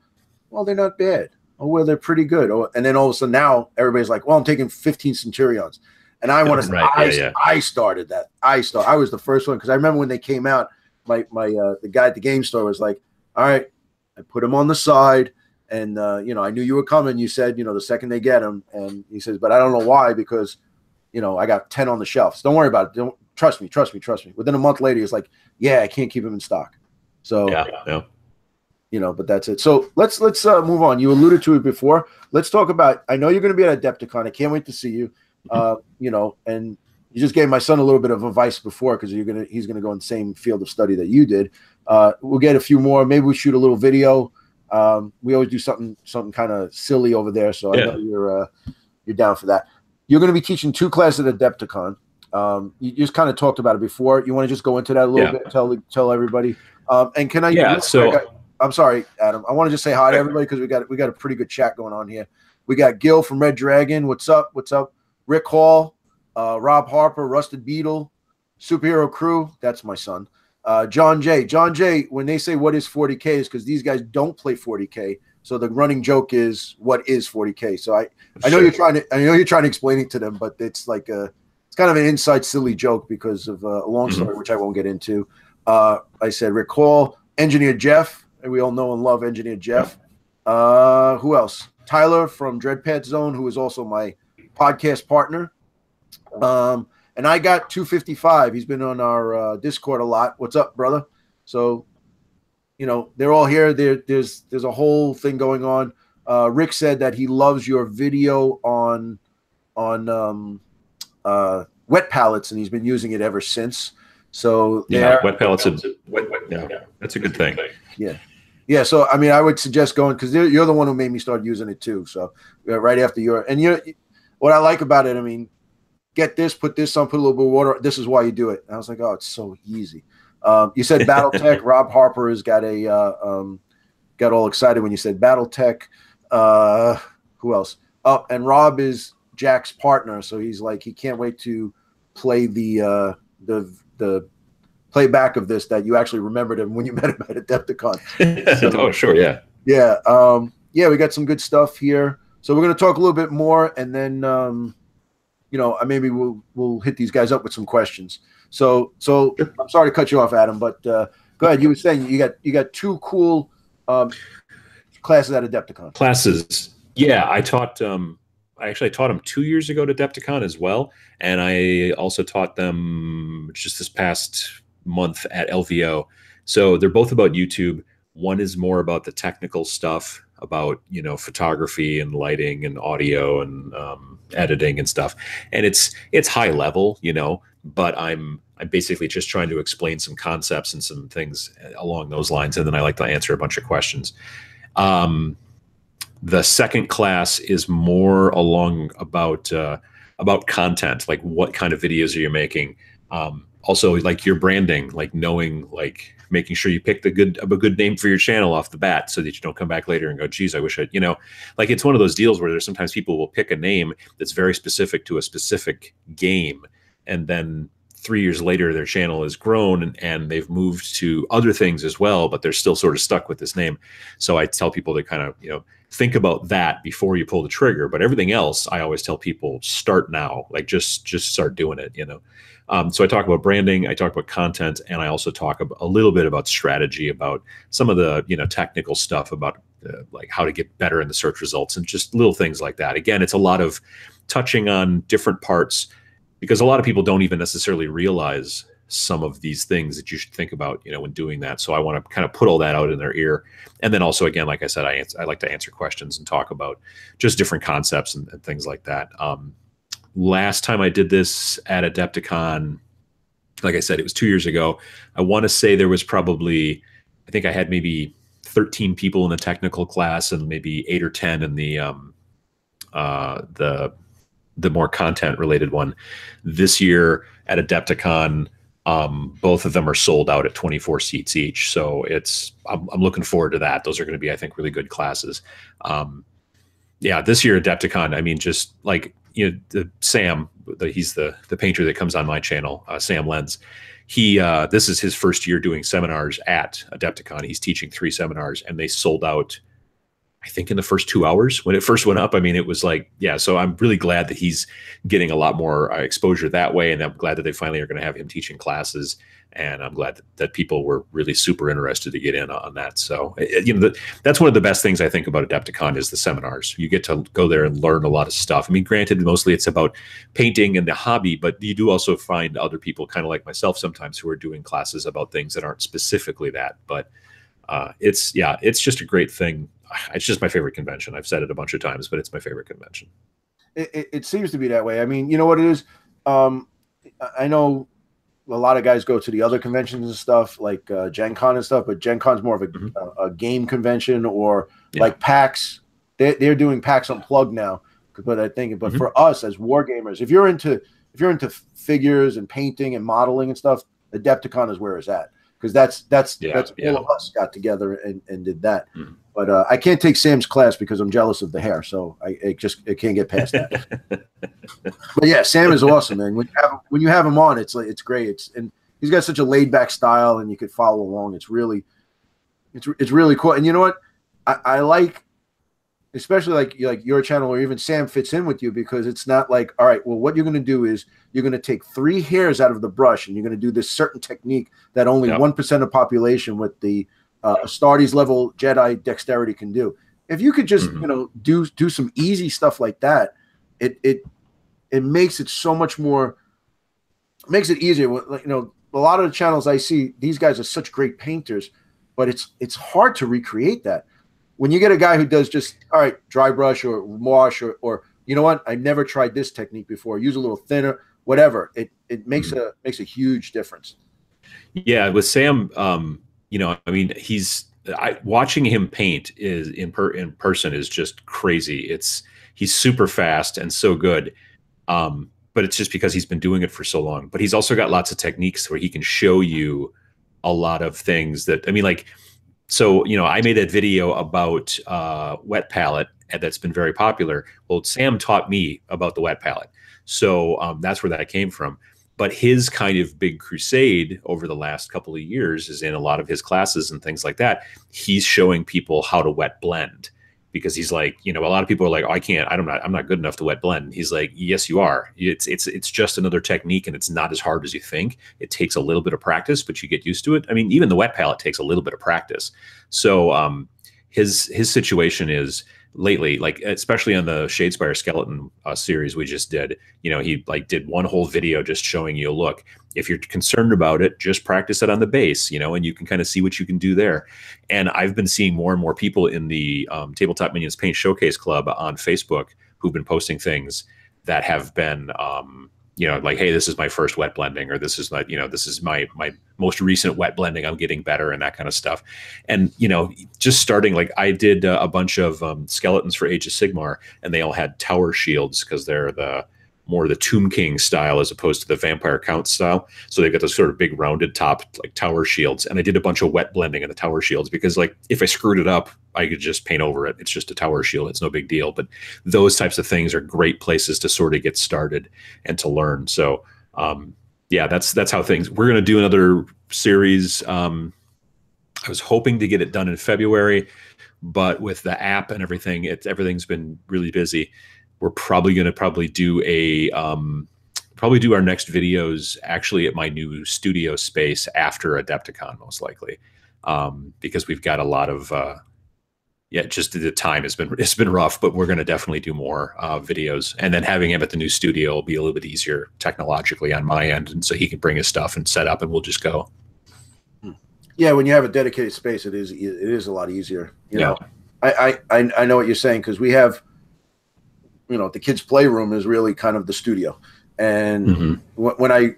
well, they're not bad. Oh, well, they're pretty good. Oh, and then all of a sudden now everybody's like, well, I'm taking 15 Centurions. And I want to say, I started that. I was the first one, because I remember when they came out, the guy at the game store was like, all right, I put them on the side. And, I knew you were coming. You said, the second they get them. And he says, but I don't know why, because, I got 10 on the shelves. Don't worry about it. Don't trust me. Within a month later, he's like, yeah, I can't keep them in stock. So, but that's it. So let's move on. You alluded to it before. Let's talk about, I know you're going to be at Adepticon. I can't wait to see you. And you just gave my son a little bit of advice before, because he's going to go in the same field of study that you did. We'll get a few more. Maybe we shoot a little video. We always do something kind of silly over there, so I know you're down for that. You're going to be teaching 2 classes at Adepticon. You just kind of talked about it before. You want to just go into that a little bit, tell everybody. And can I? Yeah. I'm sorry, Adam. I want to just say hi to everybody, because we got a pretty good chat going on here. We got Gil from Red Dragon. What's up? Rick Hall. Rob Harper, Rusted Beetle, Superhero Crew. That's my son. John J. When they say what is 40K is because these guys don't play 40K. So the running joke is what is 40K. So I know you're trying to explain it to them, but it's like it's kind of an inside silly joke because of a long story which I won't get into. I said recall Engineer Jeff, and we all know and love Engineer Jeff. Who else? Tyler from Dreadpad Zone, who is also my podcast partner. And I got 255. He's been on our Discord a lot. What's up, brother? So, you know, they're all here. There's a whole thing going on. Rick said that he loves your video on wet pallets, and he's been using it ever since. So yeah, wet pallets. Yeah, that's a good thing. Yeah. So I mean, I would suggest going because you're the one who made me start using it too. So right after what I like about it, I mean, get this, put this on, put a little bit of water. This is why you do it. And I was like, oh, it's so easy. You said BattleTech. Rob Harper has got got all excited when you said BattleTech. Who else? Oh, and Rob is Jack's partner, so he's like he can't wait to play the playback of this that you actually remembered him when you met him at Adepticon. So, oh, sure, yeah. We got some good stuff here. So we're going to talk a little bit more, and then maybe we'll hit these guys up with some questions. So I'm sorry to cut you off, Adam, but go ahead. You were saying you got two cool classes at Adepticon. Classes, yeah. I taught. I actually taught them 2 years ago to Adepticon as well, and I also taught them just this past month at LVO. So they're both about YouTube. One is more about the technical stuff, about photography and lighting and audio and editing and stuff, and it's high level, but I'm basically just trying to explain some concepts and some things along those lines, and then I like to answer a bunch of questions. The second class is more along about content, like what kind of videos are you making, also like your branding, like knowing, like making sure you pick a good name for your channel off the bat so that you don't come back later and go, geez, I wish I, like it's one of those deals where there's sometimes people will pick a name that's very specific to a specific game, and then 3 years later their channel has grown and they've moved to other things as well, but they're still sort of stuck with this name. So I tell people to kind of think about that before you pull the trigger, but everything else I always tell people start now, like just start doing it. So I talk about branding, I talk about content, and I also talk a little bit about strategy, about some of the technical stuff about like how to get better in the search results and just little things like that. Again, it's a lot of touching on different parts, because a lot of people don't even necessarily realize some of these things that you should think about, when doing that. So I want to kind of put all that out in their ear. And then also, again, like I said, I like to answer questions and talk about just different concepts and things like that. Last time I did this at Adepticon, like I said, it was 2 years ago. I want to say there was probably, I think I had maybe 13 people in the technical class and maybe 8 or 10 in the more content related one. This year at Adepticon, both of them are sold out at 24 seats each. So I'm looking forward to that. Those are going to be, I think, really good classes. This year Adepticon, I mean, just like, Sam, he's the painter that comes on my channel, Sam Lenz. This is his first year doing seminars at Adepticon. He's teaching 3 seminars, and they sold out, I think, in the first 2 hours when it first went up. I mean, it was like, so I'm really glad that he's getting a lot more exposure that way. And I'm glad that they finally are going to have him teaching classes. And I'm glad that people were really super interested to get in on that. So, that's one of the best things I think about Adepticon is the seminars. You get to go there and learn a lot of stuff. I mean, granted, mostly it's about painting and the hobby, but you do also find other people kind of like myself sometimes who are doing classes about things that aren't specifically that. But it's just a great thing. It's just my favorite convention. I've said it a bunch of times, but it's my favorite convention. It seems to be that way. I mean, you know what it is? I know a lot of guys go to the other conventions and stuff like Gen Con and stuff, but Gen Con's more of a game convention, or like PAX. They're doing PAX Unplugged now. But for us as war gamers, if you're into figures and painting and modeling and stuff, Adepticon is where it's at, because that's all of us got together and did that. But I can't take Sam's class because I'm jealous of the hair, so it can't get past that. But yeah, Sam is awesome, man. When you have him on, it's like it's great. And he's got such a laid back style, and you could follow along. It's really cool. And you know what? I like, especially like your channel, or even Sam fits in with you, because it's not like, all right, well, what you're going to do is you're going to take 3 hairs out of the brush, and you're going to do this certain technique that only 1% of population with the Astartes level Jedi dexterity can do. If you could just do some easy stuff like that, it makes it so much more, makes it easier. You know, a lot of the channels I see, these guys are such great painters, but it's hard to recreate that. When you get a guy who does just, all right, dry brush or wash, or you know what, I never tried this technique before, use a little thinner, whatever, it makes a huge difference. Yeah, with Sam, you know, I mean, watching him paint is in person is just crazy. He's super fast and so good. But it's just because he's been doing it for so long. But he's also got lots of techniques where he can show you a lot of things that, I mean, like, so, you know, I made that video about wet palette, and that's been very popular. Well, Sam taught me about the wet palette. So that's where that came from. But his kind of big crusade over the last couple of years is in a lot of his classes and things like that. He's showing people how to wet blend, because he's like, you know, a lot of people are like, oh, I'm not good enough to wet blend. He's like, yes, you are. It's just another technique, and it's not as hard as you think. It takes a little bit of practice, but you get used to it. I mean, even the wet palette takes a little bit of practice. So his situation is lately, like, especially on the Shadespire skeleton series we just did, you know, he like did one whole video just showing you, look, if you're concerned about it, just practice it on the base, you know, and you can kind of see what you can do there. And I've been seeing more and more people in the Tabletop Minions Paint Showcase Club on Facebook who've been posting things that have been, you know, like, hey, this is my first wet blending, or this is like, you know, this is my most recent wet blending. I'm getting better, and that kind of stuff. And, you know, just starting, like, I did a bunch of skeletons for Age of Sigmar, and they all had tower shields because they're more the Tomb King style as opposed to the Vampire Count style. So they've got those sort of big rounded top, like, tower shields. And I did a bunch of wet blending in the tower shields because, like, if I screwed it up, I could just paint over it. It's just a tower shield. It's no big deal. But those types of things are great places to sort of get started and to learn. So, yeah, that's how things. We're going to do another series. I was hoping to get it done in February, but with the app and everything, everything's been really busy. We're probably going to do our next videos actually at my new studio space after Adepticon, most likely, because we've got a lot of just the time it's been rough, but we're going to definitely do more videos, and then having him at the new studio will be a little bit easier technologically on my end, and so he can bring his stuff and set up, and we'll just go. Yeah, when you have a dedicated space, it is a lot easier. You know, I know what you're saying, because we have, you know, the kids' playroom is really kind of the studio. And when I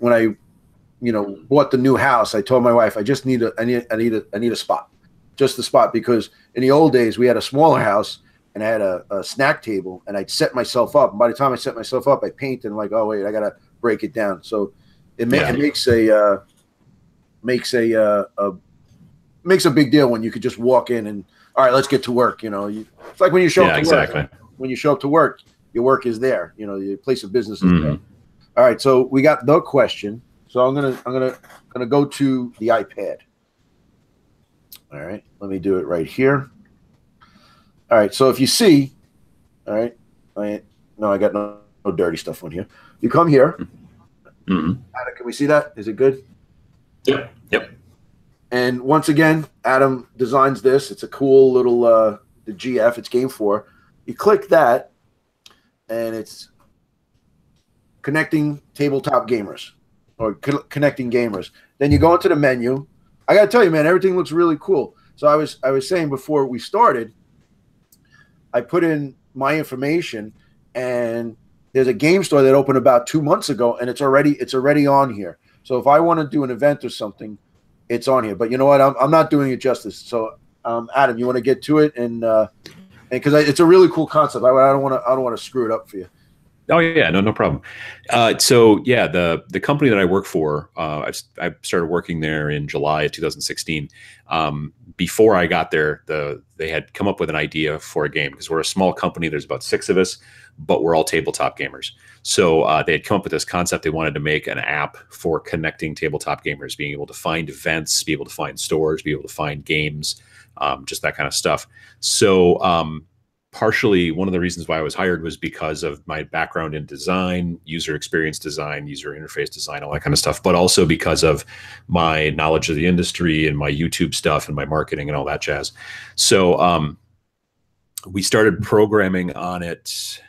you know, bought the new house, I told my wife, I just need a spot, just the spot, because in the old days we had a smaller house and I had a snack table, and I'd set myself up. And by the time I set myself up, I painted, and like, oh wait, I gotta break it down. So it makes a big deal when you could just walk in and, all right, let's get to work. You know, it's like when you show up to work. When you show up to work, your work is there. You know, your place of business is there. All right, so we got the question. So I'm gonna go to the iPad. All right, let me do it right here. All right, so if you see, all right, I got no dirty stuff on here. You come here. Adam, can we see that? Is it good? Yep. And once again, Adam designs this. It's a cool little the GF. It's Game 4. You click that, and it's connecting tabletop gamers, or connecting gamers. Then you go into the menu. I got to tell you, man, everything looks really cool. So I was saying before we started, I put in my information, and there's a game store that opened about 2 months ago, and it's already on here. So if I want to do an event or something, it's on here. But you know what? I'm not doing it justice. So Adam, you want to get to it, and because it's a really cool concept. I don't want to screw it up for you. Oh yeah, no problem. So yeah, the company that I work for, I started working there in July of 2016. Before I got there, they had come up with an idea for a game because we're a small company. There's about 6 of us, but we're all tabletop gamers. So they had come up with this concept. They wanted to make an app for connecting tabletop gamers, being able to find events, be able to find stores, be able to find games, just that kind of stuff. So partially one of the reasons why I was hired was because of my background in design, user experience design, user interface design, all that kind of stuff, but also because of my knowledge of the industry and my YouTube stuff and my marketing and all that jazz. So we started programming on it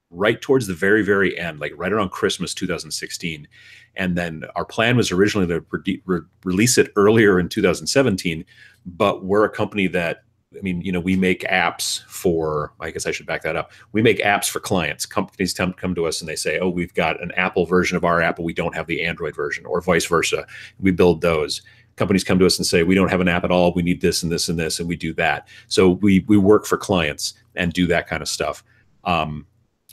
right towards the very, very end, like right around Christmas 2016. And then our plan was originally to release it earlier in 2017, but we're a company that, I mean, we make apps for, I guess I should back that up. We make apps for clients. Companies come to us and they say, oh, we've got an Apple version of our app, but we don't have the Android version, or vice versa. We build those. Companies come to us and say, we don't have an app at all. We need this and this and this, and we do that. So we work for clients and do that kind of stuff.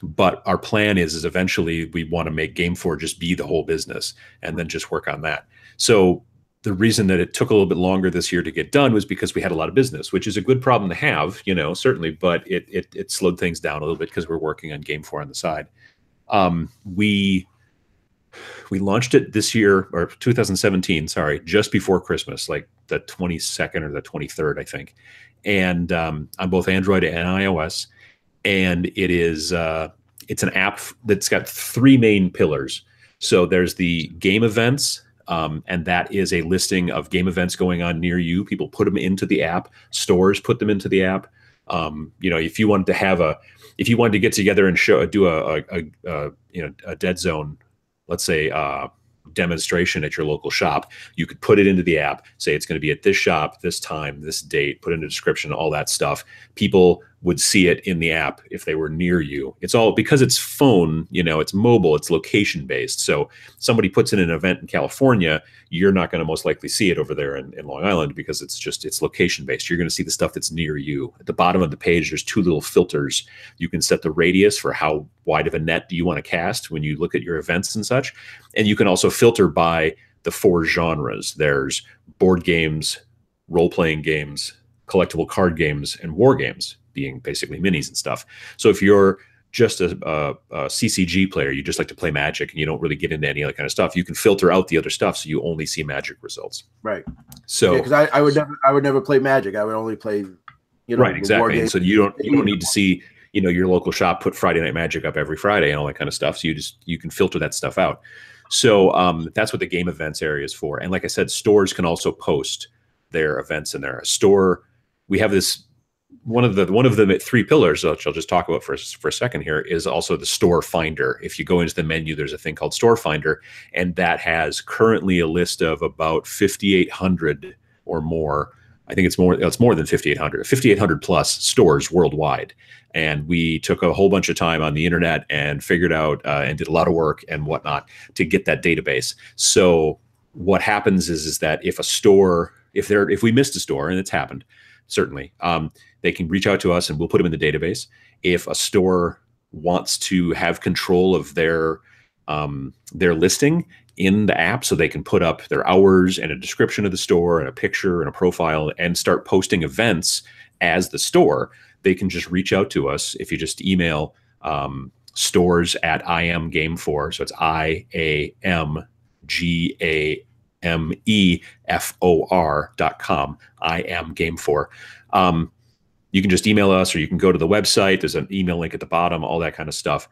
But our plan is eventually we want to make Game4 just be the whole business and then just work on that. So the reason that it took a little bit longer this year to get done was because we had a lot of business, which is a good problem to have, certainly, but it slowed things down a little bit because we're working on Game4 on the side. We launched it this year, or 2017, sorry, just before Christmas, like the 22nd or the 23rd, I think, and on both Android and iOS. And it is it's an app that's got 3 main pillars. So there's the game events. And that is a listing of game events going on near you. People put them into the app. Stores put them into the app. If you wanted to get together and do a dead zone, let's say demonstration at your local shop, you could put it into the app, say it's going to be at this shop, this time, this date, put in a description, all that stuff. People would see it in the app if they were near you. It's all because it's phone, it's mobile, it's location based. So somebody puts in an event in California, you're not going to most likely see it over there in Long Island because it's location based. You're going to see the stuff that's near you. At the bottom of the page, there's 2 little filters. You can set the radius for how wide of a net do you want to cast when you look at your events and such. And you can also filter by the 4 genres. There's board games, role-playing games, collectible card games, and war games, being basically minis and stuff. So if you're just a CCG player, you just like to play Magic and you don't really get into any other kind of stuff, you can filter out the other stuff so you only see Magic results. Right. So because I would never play Magic. I would only play, right, exactly. And so you don't need to see your local shop put Friday Night Magic up every Friday and all that kind of stuff. So you can filter that stuff out. So that's what the game events area is for. And like I said, stores can also post their events in there. A store, we have this. One of the 3 pillars, which I'll just talk about for a second here, is also the store finder. If you go into the menu, there's a thing called store finder, and that has currently a list of about 5,800 or more. I think it's more than 5,800 plus stores worldwide. And we took a whole bunch of time on the internet and figured out and did a lot of work and whatnot to get that database. So what happens is that if we missed a store, and it's happened, certainly, they can reach out to us and we'll put them in the database. If a store wants to have control of their listing in the app, so they can put up their hours and a description of the store and a picture and a profile and start posting events as the store, they can just reach out to us. If you just email stores at IamGame4, so it's IamGamefor.com, IamGame4. You can just email us, or you can go to the website. There's an email link at the bottom, all that kind of stuff.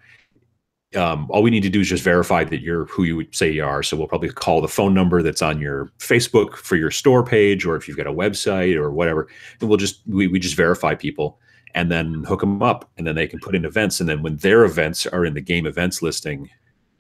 All we need to do is just verify that you're who you would say you are. So we'll probably call the phone number that's on your Facebook for your store page, or if you've got a website or whatever. And we just verify people and then hook them up, and then they can put in events. And then when their events are in the game events listing,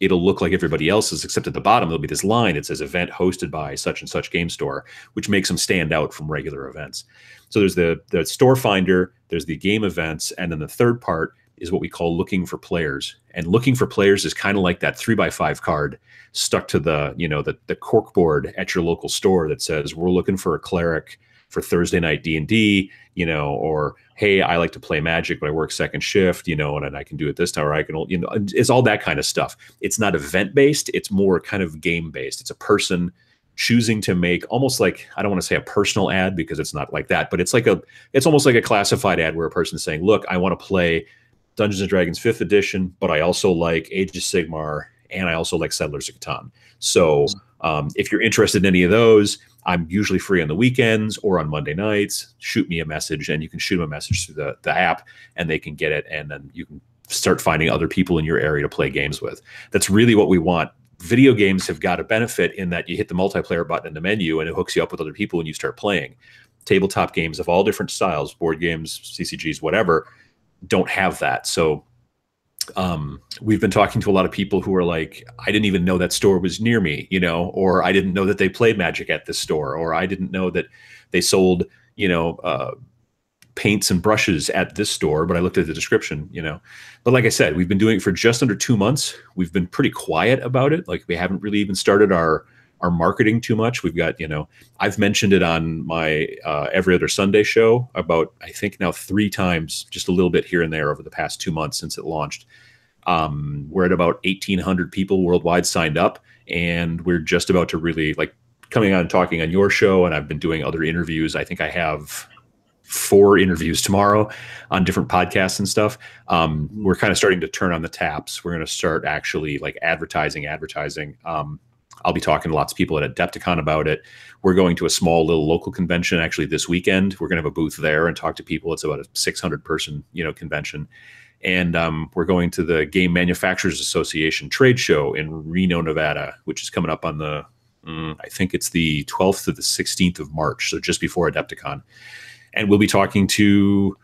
it'll look like everybody else's, except at the bottom there'll be this line. It says event hosted by such and such game store, which makes them stand out from regular events. So there's the store finder, there's the game events, and then the third part is what we call looking for players. And looking for players is kind of like that 3x5 card stuck to the cork board at your local store that says, we're looking for a cleric for Thursday night D&D, you know, or hey, I like to play Magic, but I work second shift, you know, and I can do it this time, or I can, you know, it's all that kind of stuff. It's not event based. It's more kind of game based. It's a person choosing to make almost like, I don't want to say a personal ad because it's not like that, but it's like it's almost like a classified ad where a person is saying, look, I want to play Dungeons and Dragons 5th edition, but I also like Age of Sigmar, and I also like Settlers of Catan. So if you're interested in any of those, I'm usually free on the weekends or on Monday nights. Shoot me a message, and you can shoot them a message through the app, and they can get it, and then you can start finding other people in your area to play games with. That's really what we want. Video games have got a benefit in that you hit the multiplayer button in the menu, and it hooks you up with other people, and you start playing. Tabletop games of all different styles, board games, CCGs, whatever, don't have that. So we've been talking to a lot of people who are like, I didn't even know that store was near me, you know, or I didn't know that they played Magic at this store, or I didn't know that they sold, you know, paints and brushes at this store, but I looked at the description, you know. But like I said, we've been doing it for just under 2 months. We've been pretty quiet about it. Like, we haven't really even started our marketing too much. We've got, you know, I've mentioned it on my every other Sunday show about, I think now 3 times, just a little bit here and there over the past 2 months since it launched. We're at about 1,800 people worldwide signed up, and we're just about to really, like, coming on and talking on your show, and I've been doing other interviews. I think I have 4 interviews tomorrow on different podcasts and stuff. We're kind of starting to turn on the taps. We're going to start actually like advertising. I'll be talking to lots of people at Adepticon about it. We're going to a small little local convention actually this weekend. We're going to have a booth there and talk to people. It's about a 600 person, you know, convention. And we're going to the Game Manufacturers Association trade show in Reno, Nevada, which is coming up on the, I think it's the 12th to the 16th of March. So just before Adepticon. And we'll be talking to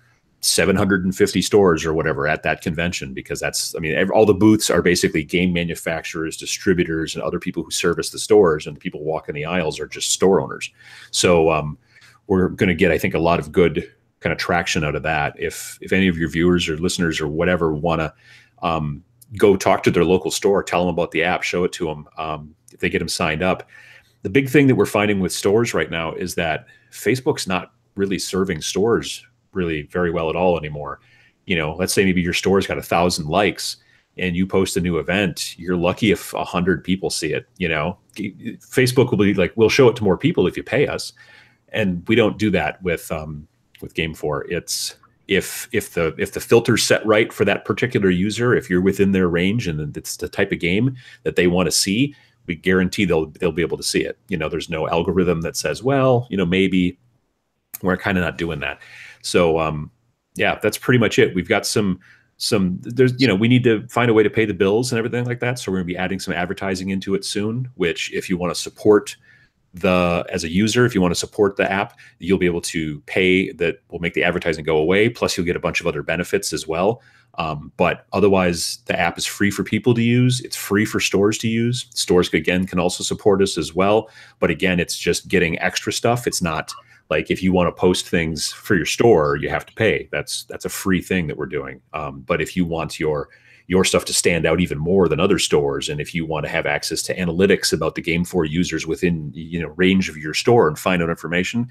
750 stores or whatever at that convention, because that's, I mean, all the booths are basically game manufacturers, distributors, and other people who service the stores, and the people walking the aisles are just store owners. So we're going to get, I think, a lot of good kind of traction out of that. If any of your viewers or listeners or whatever want to go talk to their local store, tell them about the app, show it to them, if they get them signed up. The big thing that we're finding with stores right now is that Facebook's not really serving stores really very well at all anymore. You know, let's say maybe your store's got 1,000 likes and you post a new event, you're lucky if 100 people see it. You know, Facebook will be like, we'll show it to more people if you pay us. And we don't do that with Game 4. It's if the filter's set right for that particular user, if you're within their range and it's the type of game that they want to see, we guarantee they'll be able to see it. You know, there's no algorithm that says, well, you know, maybe. We're kind of not doing that. So yeah, that's pretty much it. We've got some there's, you know, we need to find a way to pay the bills and everything like that. So we're gonna be adding some advertising into it soon, which if you want to support as a user, if you want to support the app, you'll be able to pay. That will make the advertising go away. Plus you'll get a bunch of other benefits as well. But otherwise the app is free for people to use. It's free for stores to use. Stores, again, can also support us as well. But again, it's just getting extra stuff. It's not like if you want to post things for your store, you have to pay. That's a free thing that we're doing. But if you want your stuff to stand out even more than other stores, and if you want to have access to analytics about the Game 4 users within, you know, range of your store and find out information,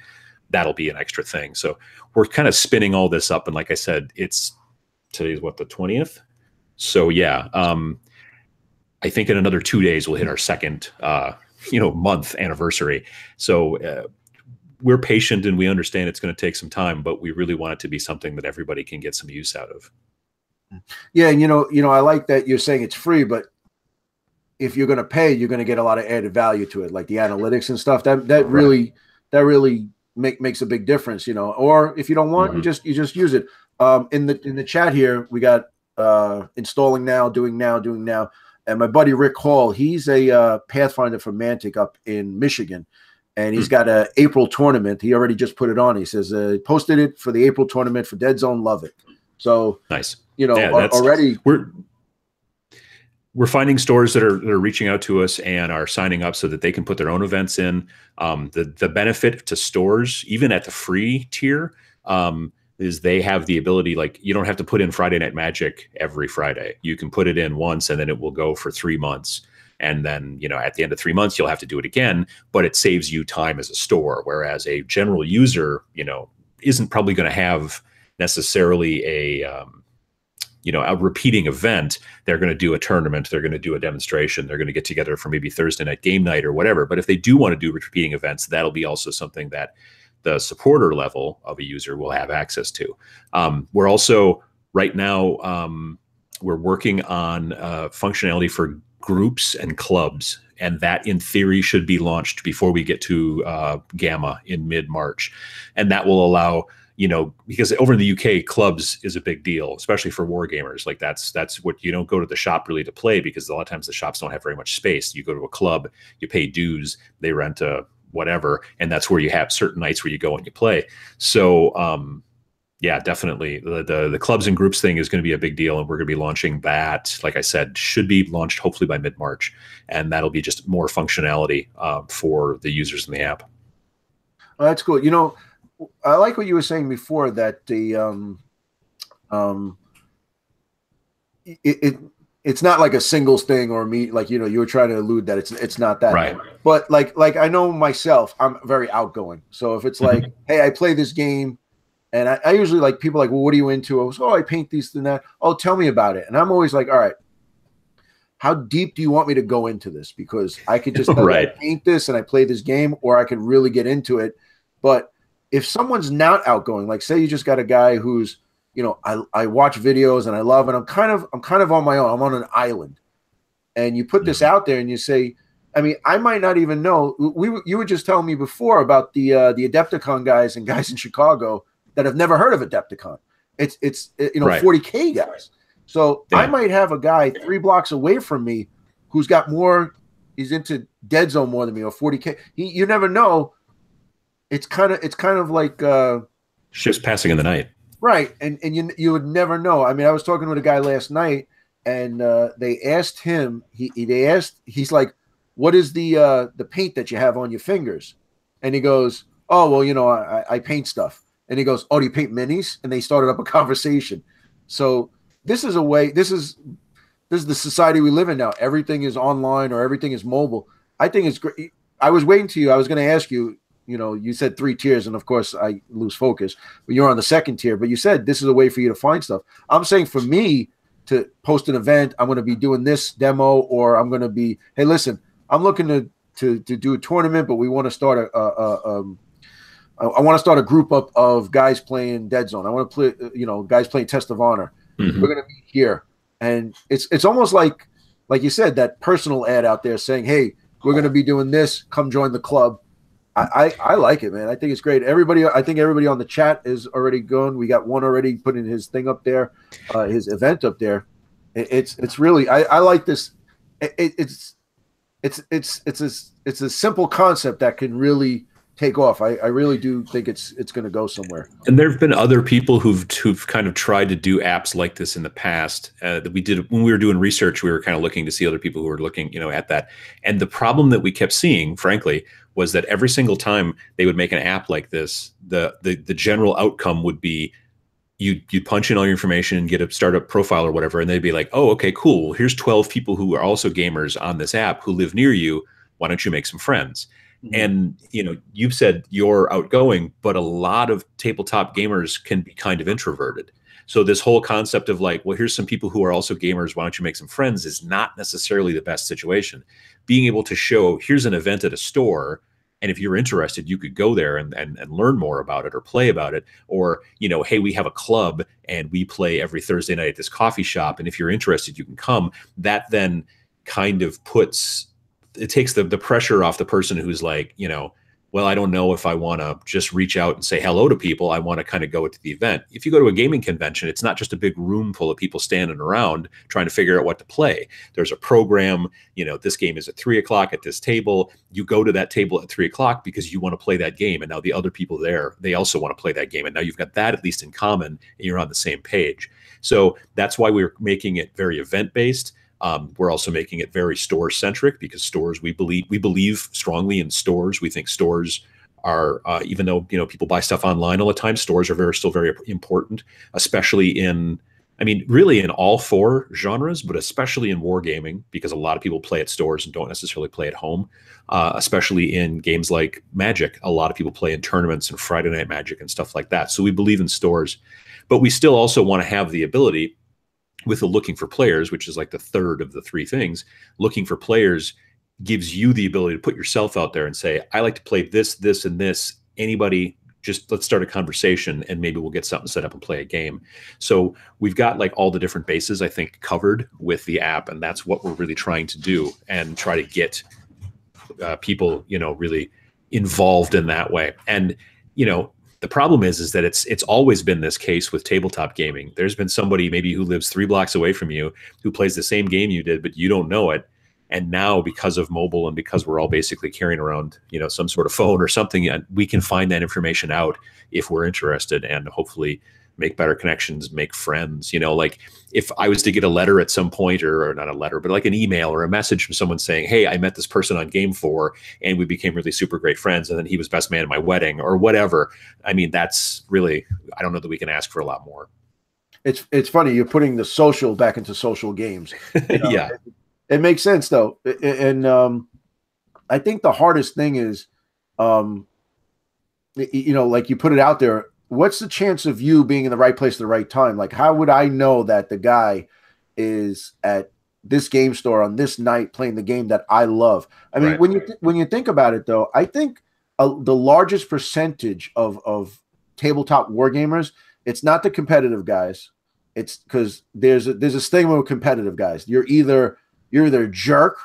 that'll be an extra thing. So we're kind of spinning all this up. And like I said, today's what, the 20th? So yeah, I think in another 2 days we'll hit our second, month anniversary. So we're patient and we understand it's going to take some time, but we really want it to be something that everybody can get some use out of. Yeah, and you know, I like that you're saying it's free, but if you're going to pay, you're going to get a lot of added value to it, like the analytics and stuff. That really makes a big difference, you know. Or if you don't want, you just use it. In the chat here, we got installing now, doing now, and my buddy Rick Hall, he's a Pathfinder for Mantic up in Michigan. And he's got an April tournament. He already just put it on. He says, posted it for the April tournament for Dead Zone. Love it. So nice. You know, yeah, already we're finding stores that are reaching out to us and are signing up so that they can put their own events in. The benefit to stores, even at the free tier, is they have the ability, like, you don't have to put in Friday Night Magic every Friday. You can put it in once and then it will go for 3 months. And then, at the end of 3 months, you'll have to do it again, but it saves you time as a store. Whereas a general user, isn't probably going to have necessarily a repeating event. They're going to do a tournament, they're going to do a demonstration, they're going to get together for maybe Thursday night game night or whatever. But if they do want to do repeating events, that'll be also something that the supporter level of a user will have access to. We're also right now, we're working on functionality for groups and clubs, and that in theory should be launched before we get to Gamma in mid-March. And that will allow, because over in the UK, clubs is a big deal, especially for war gamers. Like that's what you don't go to the shop really to play, because a lot of times the shops don't have very much space. You go to a club, you pay dues, they rent a whatever, and that's where you have certain nights where you go and you play. So yeah, definitely the clubs and groups thing is going to be a big deal, and we're going to be launching that. Like I said, should be launched hopefully by mid-March, and that'll be just more functionality for the users in the app. Oh, that's cool. I like what you were saying before, that it's not like a singles thing, or like you were trying to allude that it's not that. Right. But like I know myself, I'm very outgoing. So if it's like, hey, I play this game, and I usually, like, people like, well, what are you into? I was, I paint these and that. Oh, tell me about it. And I'm always like, all right, how deep do you want me to go into this? Because I could just I paint this and I play this game, or I could really get into it. But if someone's not outgoing, like say you just got a guy who's, I watch videos and I love, and I'm kind of on my own. I'm on an island, and you put this out there and you say, I mean, I might not even know. You were just telling me before about the Adepticon guys and guys in Chicago that have never heard of Adepticon. It's 40K guys. So I might have a guy 3 blocks away from me who's got more. He's into Dead Zone more than me, or 40K. You never know. It's kind of like ships passing in the night. Right, and you would never know. I mean, I was talking with a guy last night, and they asked him. He's like, "What is the paint that you have on your fingers?" And he goes, "Oh, well, I paint stuff." And he goes, "Oh, do you paint minis?" And they started up a conversation. So this is a way. This is the society we live in now. Everything is online, or everything is mobile. I think it's great. I was waiting to you. I was going to ask you. You said 3 tiers, and of course I lose focus, but you're on the 2nd tier. But you said this is a way for you to find stuff. I'm saying for me to post an event, I'm going to be doing this demo, or I'm going to be, hey, listen, I'm looking to do a tournament, but we want to start I want to start a group up of guys playing Dead Zone. I want to play, guys playing Test of Honor. Mm-hmm. We're going to be here, and it's almost like you said, that personal ad out there saying, hey, we're going to be doing this. Come join the club. I like it, man. I think it's great. I think everybody on the chat is already going. We got one already putting his thing up there, his event up there. It's really, I like this. It's a simple concept that can really take off. I really do think it's going to go somewhere. And there have been other people who've kind of tried to do apps like this in the past. That we did when we were doing research. We were kind of looking to see other people who were looking, at that. And the problem that we kept seeing, frankly, was that every single time they would make an app like this, the general outcome would be you'd punch in all your information and get a startup profile or whatever, and they'd be like, oh, okay, cool. Well, here's 12 people who are also gamers on this app who live near you. Why don't you make some friends? Mm-hmm. And you've said you're outgoing, but a lot of tabletop gamers can be kind of introverted. So this whole concept of like, well, here's some people who are also gamers, why don't you make some friends, is not necessarily the best situation. Being able to show, here's an event at a store, and if you're interested, you could go there and learn more about it or play about it. Or, hey, we have a club and we play every Thursday night at this coffee shop, and if you're interested, you can come. That then kind of takes the pressure off the person who's like, well, I don't know if I want to just reach out and say hello to people. I want to kind of go to the event. If you go to a gaming convention, it's not just a big room full of people standing around trying to figure out what to play. There's a program, this game is at 3 o'clock at this table. You go to that table at 3 o'clock because you want to play that game. And now the other people there, they also want to play that game. And now you've got that at least in common, and you're on the same page. So that's why we're making it very event-based. We're also making it very store-centric, because stores, we believe strongly in stores. We think stores are, even though people buy stuff online all the time, stores are still very important, especially in I mean, really in all four genres, but especially in wargaming, because a lot of people play at stores and don't necessarily play at home. Especially in games like Magic, a lot of people play in tournaments and Friday Night Magic and stuff like that. So we believe in stores, but we still also want to have the ability with the looking for players, which is like the third of the three things. Looking for players gives you the ability to put yourself out there and say, I like to play this, this, and this. Anybody, just let's start a conversation and maybe we'll get something set up and play a game. So we've got like all the different bases, I think, covered with the app. And that's what we're really trying to do and try to get people, you know, really involved in that way. And, you know, the problem is that it's always been this case with tabletop gaming. There's been somebody maybe who lives 3 blocks away from you who plays the same game you did, but you don't know it. And now because of mobile and because we're all basically carrying around, you know, some sort of phone or something, we can find that information out if we're interested and hopefully make better connections, make friends. You know, like if I was to get a letter at some point, or not a letter, but like an email or a message from someone saying, hey, I met this person on Game 4 and we became really super great friends. And then he was best man at my wedding or whatever. I mean, that's really, I don't know that we can ask for a lot more. It's funny. You're putting the social back into social games. You know? Yeah. It makes sense though. And I think the hardest thing is, you know, like you put it out there, what's the chance of you being in the right place at the right time? Like, how would I know that the guy is at this game store on this night playing the game that I love? I mean, Right. when you think about it though, I think the largest percentage of tabletop wargamers, it's not the competitive guys. It's because there's a stigma with competitive guys. You're either a jerk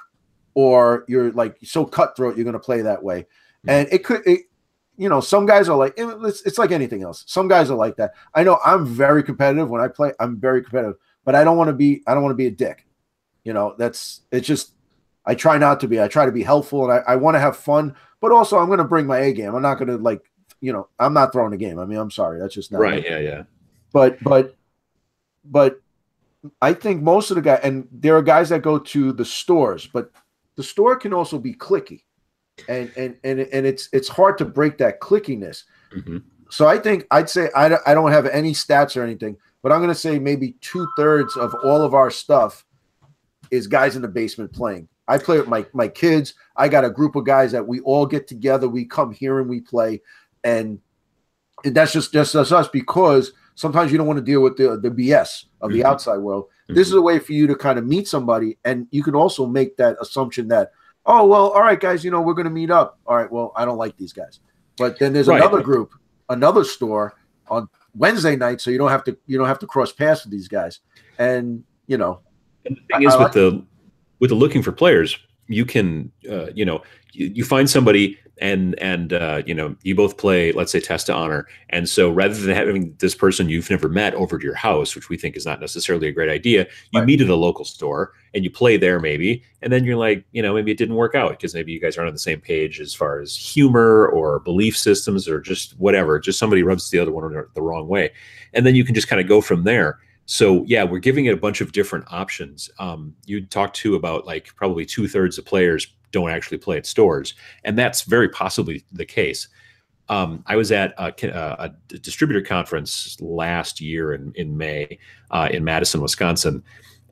or you're like so cutthroat you're going to play that way. And you know, some guys are like, it's like anything else. Some guys are like that. I know I'm very competitive when I play. I'm very competitive, but I don't want to be a dick. You know, it's just, I try not to be. I try to be helpful and I want to have fun, but also I'm going to bring my A game. I'm not going to like, you know, I'm not throwing a game. I mean, I'm sorry. That's just not Right. me. Yeah. But I think most of the guys, and there are guys that go to the stores, but the store can also be cliquey, and it's hard to break that clickiness. Mm-hmm. So I'd say I don't have any stats or anything, but I'm going to say maybe 2/3 of all of our stuff is guys in the basement playing. I play with my kids. I got a group of guys that we all get together. We come here and we play, and that's just us, because sometimes you don't want to deal with the BS of the outside world. This is a way for you to kind of meet somebody, and you can also make that assumption that, oh, well, all right, guys, you know, we're going to meet up. All right, well, I don't like these guys. But then there's another group, another store on Wednesday night, so you don't have to cross paths with these guys. And, you know. And the thing is with the looking for players, you can, you know, you find somebody and you know, you both play, let's say, Test to Honor. And so rather than having this person you've never met over to your house, which we think is not necessarily a great idea, you meet at a local store and you play there maybe. And then you're like, you know, maybe it didn't work out because maybe you guys aren't on the same page as far as humor or belief systems or just whatever. Just somebody rubs the other one the wrong way. And then you can just kind of go from there. So yeah, we're giving it a bunch of different options. You talked too about like probably 2/3 of players don't actually play at stores, and that's very possibly the case. I was at a distributor conference last year in May in Madison, Wisconsin,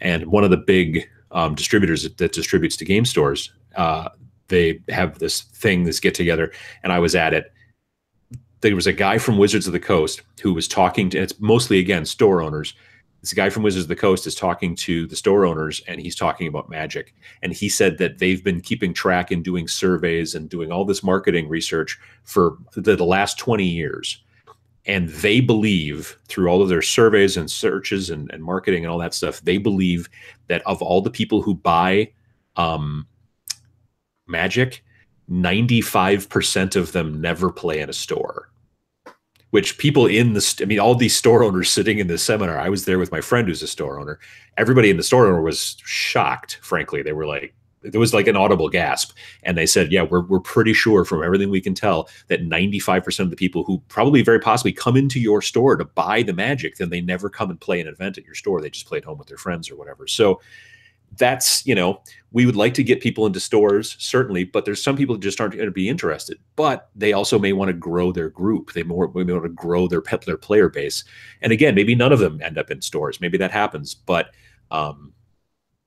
and one of the big distributors that distributes to game stores, they have this get together, and I was at it. There was a guy from Wizards of the Coast who was talking to, it's mostly, again, store owners. This guy from Wizards of the Coast is talking to the store owners, and he's talking about Magic. And he said that they've been keeping track and doing surveys and doing all this marketing research for the last 20 years. And they believe, through all of their surveys and searches and marketing and all that stuff, they believe that of all the people who buy Magic, 95% of them never play in a store. Which people in the, I mean, all these store owners sitting in this seminar, I was there with my friend who's a store owner. Everybody in the store owner was shocked, frankly. They were like, there was like an audible gasp. And they said, yeah, we're pretty sure from everything we can tell that 95% of the people who probably very possibly come into your store to buy the Magic, then they never come and play an event at your store. They just play at home with their friends or whatever. So that's, you know, we would like to get people into stores, certainly, but there's some people that just aren't going to be interested. But they also may want to grow their group. They may want to grow their player base. And again, maybe none of them end up in stores. Maybe that happens. But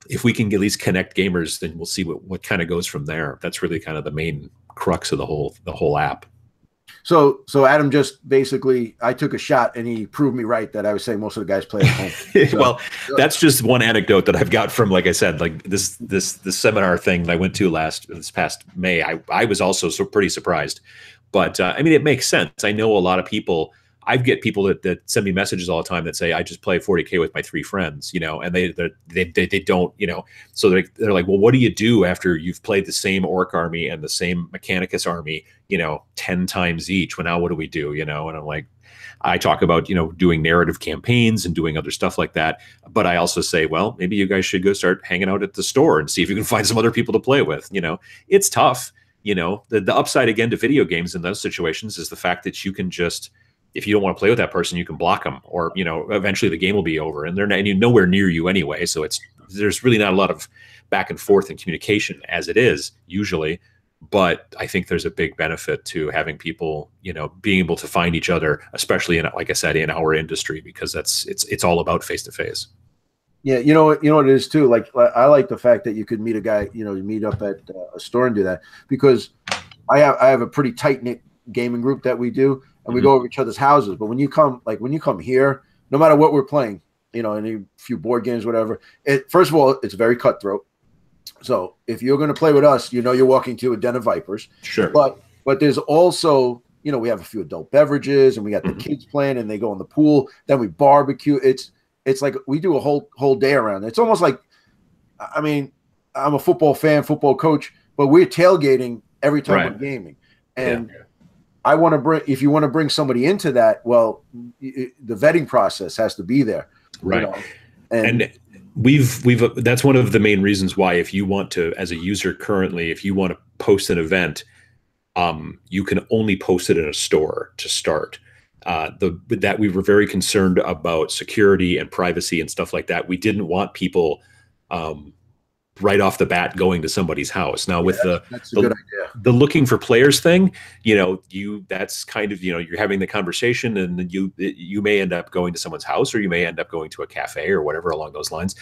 if we can at least connect gamers, then we'll see what kind of goes from there. That's really kind of the main crux of the whole app. So Adam just basically, I took a shot and he proved me right that I was saying most of the guys play at home. So, well, that's just one anecdote that I've got from, like I said, like this seminar thing that I went to this past May. I was also pretty surprised, but I mean, it makes sense. I know a lot of people. I get people that send me messages all the time that say, I just play 40K with my 3 friends, you know, and they don't, you know, so they're like, well, what do you do after you've played the same orc army and the same Mechanicus army, you know, 10 times each? Well, now what do we do? You know, and I'm like, I talk about, you know, doing narrative campaigns and doing other stuff like that. But I also say, well, maybe you guys should go start hanging out at the store and see if you can find some other people to play with. You know, it's tough. You know, the upside again to video games in those situations is the fact that you can just, if you don't want to play with that person, you can block them, or, you know, eventually the game will be over and and you're nowhere near you anyway. So there's really not a lot of back and forth and communication as it is usually. But I think there's a big benefit to having people, you know, being able to find each other, especially in, like I said, in our industry, because it's all about face to face. Yeah, you know what it is too. Like I like the fact that you could meet a guy, you know, you meet up at a store and do that, because I have a pretty tight knit gaming group that we do. And we go over each other's houses. But when you come here, no matter what we're playing, you know, any few board games, whatever, first of all, it's very cutthroat. So if you're going to play with us, you know, you're walking to a den of vipers. Sure. But there's also, you know, we have a few adult beverages and we got the kids playing and they go in the pool. Then we barbecue. It's like we do a whole day around it. It's almost like, I mean, I'm a football fan, football coach, but we're tailgating every time we're gaming. And I want to bring, if you want to bring somebody into that, well, the vetting process has to be there. Right. You know? And we've that's one of the main reasons why, if you want to, as a user currently, if you want to post an event, you can only post it in a store to start. That we were very concerned about security and privacy and stuff like that. We didn't want people right off the bat going to somebody's house. Now with that's a good idea. The looking for players thing, you know, that's kind of, you know, you're having the conversation and you may end up going to someone's house, or you may end up going to a cafe or whatever along those lines.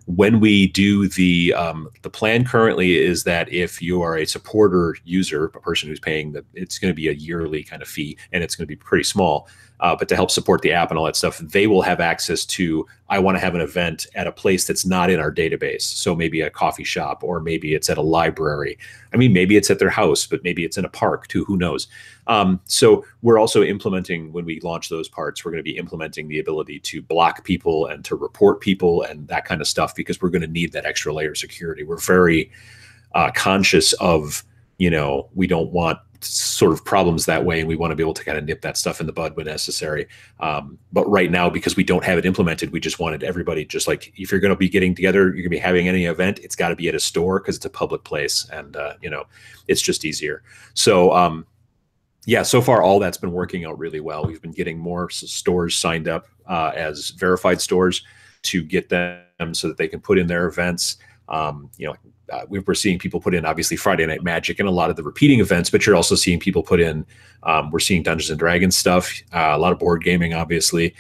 When we do the plan currently is that if you are a supporter user, a person who's paying it's going to be a yearly kind of fee, and it's going to be pretty small. But to help support the app and all that stuff, they will have access to, I want to have an event at a place that's not in our database. So maybe a coffee shop, or maybe it's at a library. I mean, maybe it's at their house, but maybe it's in a park too, who knows? So we're also implementing, when we launch those parts, we're going to be implementing the ability to block people and to report people and that kind of stuff, because we're going to need that extra layer of security. We're very conscious of, you know, we don't want sort of problems that way, and we want to be able to kind of nip that stuff in the bud when necessary. But right now, because we don't have it implemented, we just wanted everybody, just like, if you're going to be getting together, you're going to be having any event, it's got to be at a store because it's a public place, and you know, it's just easier. So yeah, so far all that's been working out really well. We've been getting more stores signed up as verified stores to get them so that they can put in their events. You know, we're seeing people put in, obviously, Friday Night Magic and a lot of the repeating events, but you're also seeing people put in, we're seeing Dungeons and Dragons stuff, a lot of board gaming, obviously,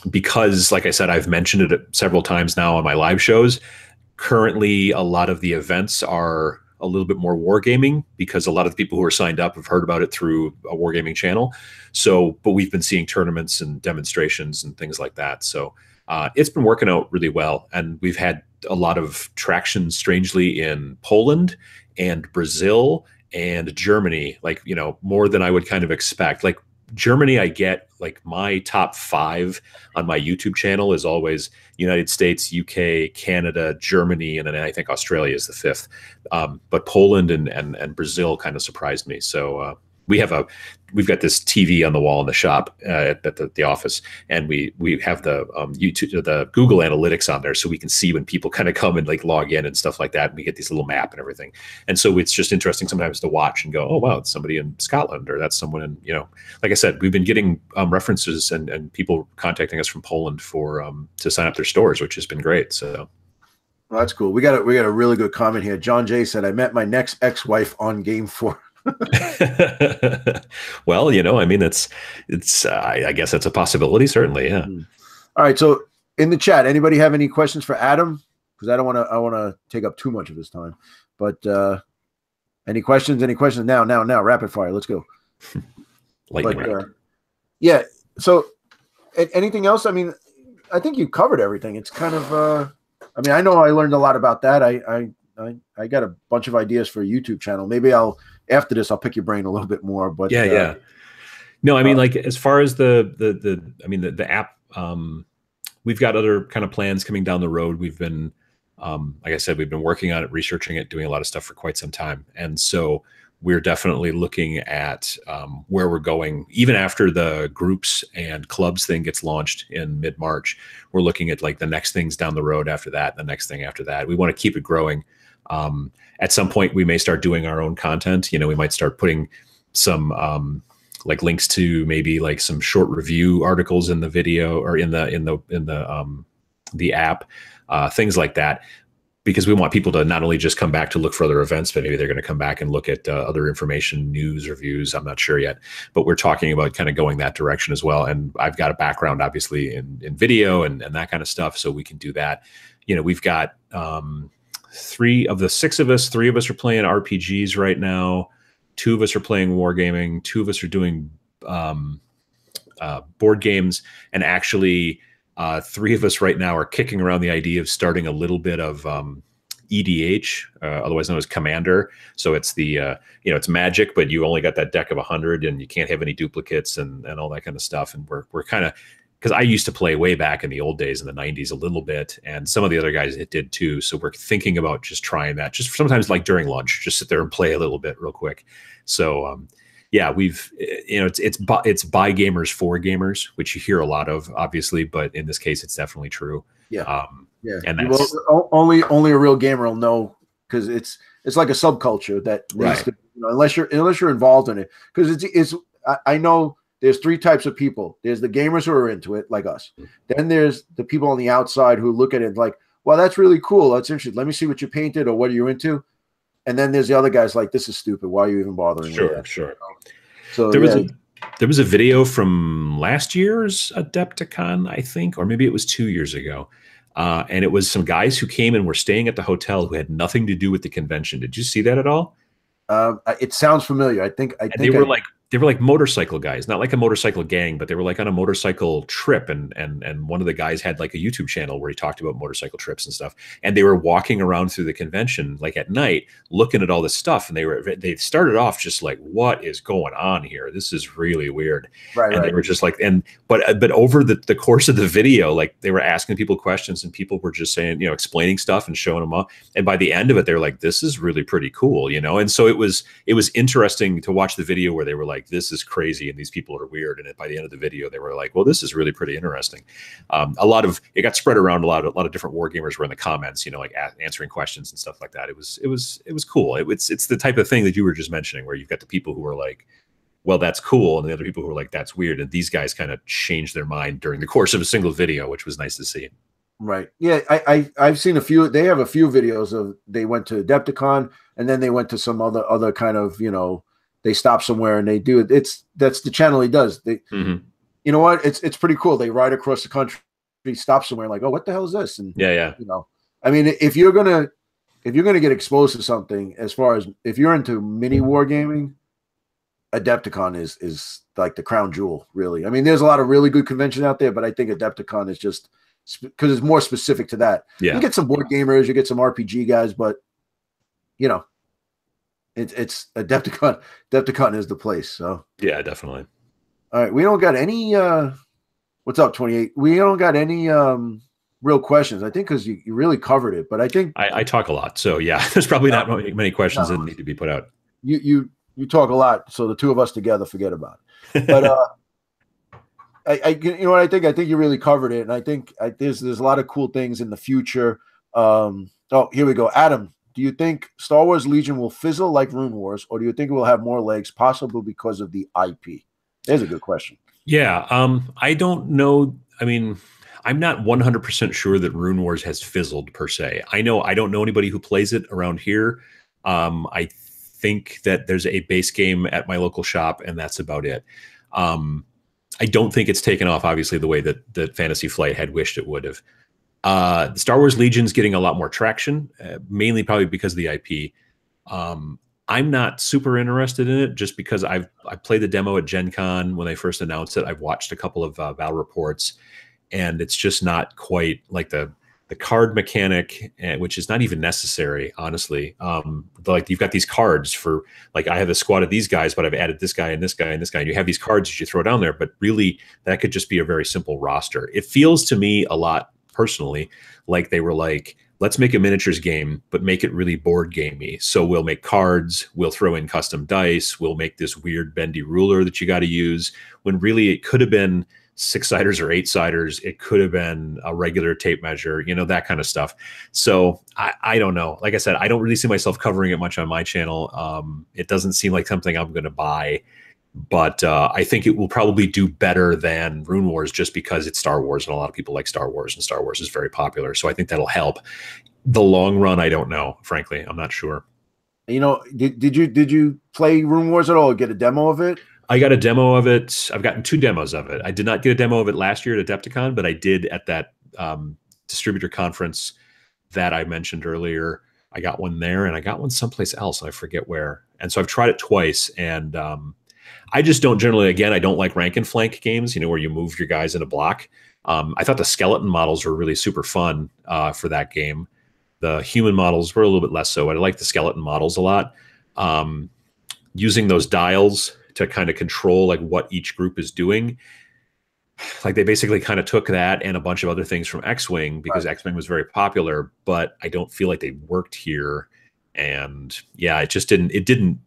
because, like I said, I've mentioned it several times now on my live shows. Currently, a lot of the events are a little bit more wargaming, because a lot of the people who are signed up have heard about it through a wargaming channel. So, but we've been seeing tournaments and demonstrations and things like that. So it's been working out really well. And we've had a lot of traction, strangely, in Poland and Brazil and Germany, like, you know, more than I would kind of expect. Like Germany, I get, like, my top 5 on my YouTube channel is always United States, UK, Canada, Germany, and then I think Australia is the 5th. But Poland and Brazil kind of surprised me. So we've got this TV on the wall in the shop at the office, and we have the YouTube, the Google Analytics on there, so we can see when people kind of come and like log in and stuff like that. And we get this little map and everything, and so it's just interesting sometimes to watch and go, oh wow, it's somebody in Scotland, or that's someone in, you know, like I said, we've been getting references and people contacting us from Poland for to sign up their stores, which has been great. So Well, that's cool. We got a really good comment here. John J said, "I met my next ex-wife on Game 4." Well, I mean, I guess that's a possibility, certainly. Yeah. All right. So in the chat, anybody have any questions for Adam? Because I want to take up too much of his time. But any questions? Any questions? Now, rapid fire. Let's go. Lightning round. Yeah. So anything else? I mean, I think you covered everything. It's kind of, I mean, I know I learned a lot about that. I got a bunch of ideas for a YouTube channel. Maybe after this, I'll pick your brain a little bit more. But yeah. No, I mean, like as far as the app, we've got other kind of plans coming down the road. We've been, like I said, we've been working on it, researching it, doing a lot of stuff for quite some time. And so we're definitely looking at where we're going. Even after the groups and clubs thing gets launched in mid-March, we're looking at like the next things down the road after that, the next thing after that. We want to keep it growing. At some point, we may start doing our own content. We might start putting some like links to maybe like some short review articles in the video or in the app, things like that, because we want people to not only just come back to look for other events, but maybe they're going to come back and look at other information, news, reviews. I'm not sure yet, but we're talking about kind of going that direction as well. And I've got a background, obviously, in video and that kind of stuff, so we can do that. We've got 3 of the 6 of us. 3 of us are playing RPGs right now. 2 of us are playing wargaming. 2 of us are doing board games, and actually 3 of us right now are kicking around the idea of starting a little bit of EDH, otherwise known as Commander. So it's it's Magic, but you only got that deck of 100, and you can't have any duplicates and all that kind of stuff. And we're kind of, because I used to play way back in the old days in the 90s a little bit, and some of the other guys did too. So we're thinking about just trying that, just sometimes like during lunch, just sit there and play a little bit real quick. So yeah, we've, it's by gamers for gamers, which you hear a lot of, obviously, but in this case, it's definitely true. Yeah. And that's only a real gamer will know, because it's like a subculture that needs to, unless you're involved in it, because I know there's 3 types of people. There's the gamers who are into it, like us. Then there's the people on the outside who look at it like, well, that's really cool. That's interesting. Let me see what you painted or what are you into. And then there's the other guys like, this is stupid. Why are you even bothering? Sure. So there was a video from last year's Adepticon, I think, or maybe it was 2 years ago. And it was some guys who came and were staying at the hotel who had nothing to do with the convention. Did you see that at all? It sounds familiar. I think they were like motorcycle guys, not like a motorcycle gang, but they were like on a motorcycle trip. And one of the guys had like a YouTube channel where he talked about motorcycle trips and stuff. And they were walking around through the convention, like at night, looking at all this stuff. And they started off just like, what is going on here? This is really weird. And they were just like, but over the course of the video, like they were asking people questions and people were just saying, explaining stuff and showing them up. And by the end of it, they're like, this is really pretty cool, And so it was interesting to watch the video where they were like, this is crazy and these people are weird, and by the end of the video they were like, well, this is really pretty interesting. It got spread around. A lot of different war gamers were in the comments, like answering questions and stuff like that. It was cool. It's the type of thing that you were just mentioning, where you've got the people who are like, well, that's cool, and the other people who are like, that's weird, and these guys kind of changed their mind during the course of a single video, which was nice to see. Right. Yeah, I've seen a few. They have a few videos of, they went to Adepticon and then they went to some other kind of, they stop somewhere and they do it. That's the channel he does. They, You know what? It's pretty cool. They ride across the country, stop somewhere, like, oh, what the hell is this? And yeah. I mean, if you're gonna get exposed to something, as far as if you're into mini wargaming, Adepticon is like the crown jewel, really. I mean, there's a lot of really good conventions out there, but I think Adepticon is just because it's more specific to that. Yeah. You get some board gamers, you get some RPG guys, but it's Adepticon. Adepticon is the place. So yeah, definitely. All right, we don't got any. What's up, 28? We don't got any real questions. I think because you really covered it, but I think I talk a lot, so yeah, there's probably not many questions that need to be put out. You talk a lot, so the 2 of us together, forget about it. But I you know what I think? I think you really covered it, and I think there's a lot of cool things in the future. Oh, here we go, Adam. Do you think Star Wars Legion will fizzle like Rune Wars, or do you think it will have more legs, possibly because of the IP? There's a good question. Yeah, I don't know. I mean, I'm not 100% sure that Rune Wars has fizzled per se. I don't know anybody who plays it around here. I think that there's a base game at my local shop, and that's about it. I don't think it's taken off, obviously, the way that Fantasy Flight had wished it would have. The Star Wars Legion's getting a lot more traction, mainly probably because of the IP. I'm not super interested in it just because I played the demo at Gen Con when they first announced it. I've watched a couple of battle reports, and it's just not quite like the card mechanic, which is not even necessary, honestly. Like you've got these cards for, like, I have a squad of these guys, but I've added this guy and this guy and this guy, and you have these cards that you throw down there, but really that could just be a very simple roster. It feels to me a lot, personally, like they were like, let's make a miniatures game, but make it really board gamey. So we'll make cards, we'll throw in custom dice, we'll make this weird bendy ruler that you got to use, when really it could have been 6-siders or 8-siders. It could have been a regular tape measure, that kind of stuff. So I don't know. Like I said, I don't really see myself covering it much on my channel. It doesn't seem like something I'm going to buy. But I think it will probably do better than Rune Wars just because it's Star Wars, and a lot of people like Star Wars, and Star Wars is very popular. So I think that'll help. The long run, I don't know. Frankly, I'm not sure. Did you play Rune Wars at all? Get a demo of it? I got a demo of it. I've gotten 2 demos of it. I did not get a demo of it last year at Adepticon, but I did at that distributor conference that I mentioned earlier. I got one there, and I got one someplace else, and I forget where. And so I've tried it twice, and I just don't generally, again, I don't like rank and flank games, where you move your guys in a block. I thought the skeleton models were really super fun for that game. The human models were a little bit less so. I like the skeleton models a lot. Using those dials to kind of control like what each group is doing. Like they basically kind of took that and a bunch of other things from X-Wing, because X-Wing was very popular, but I don't feel like they worked here. And yeah, it didn't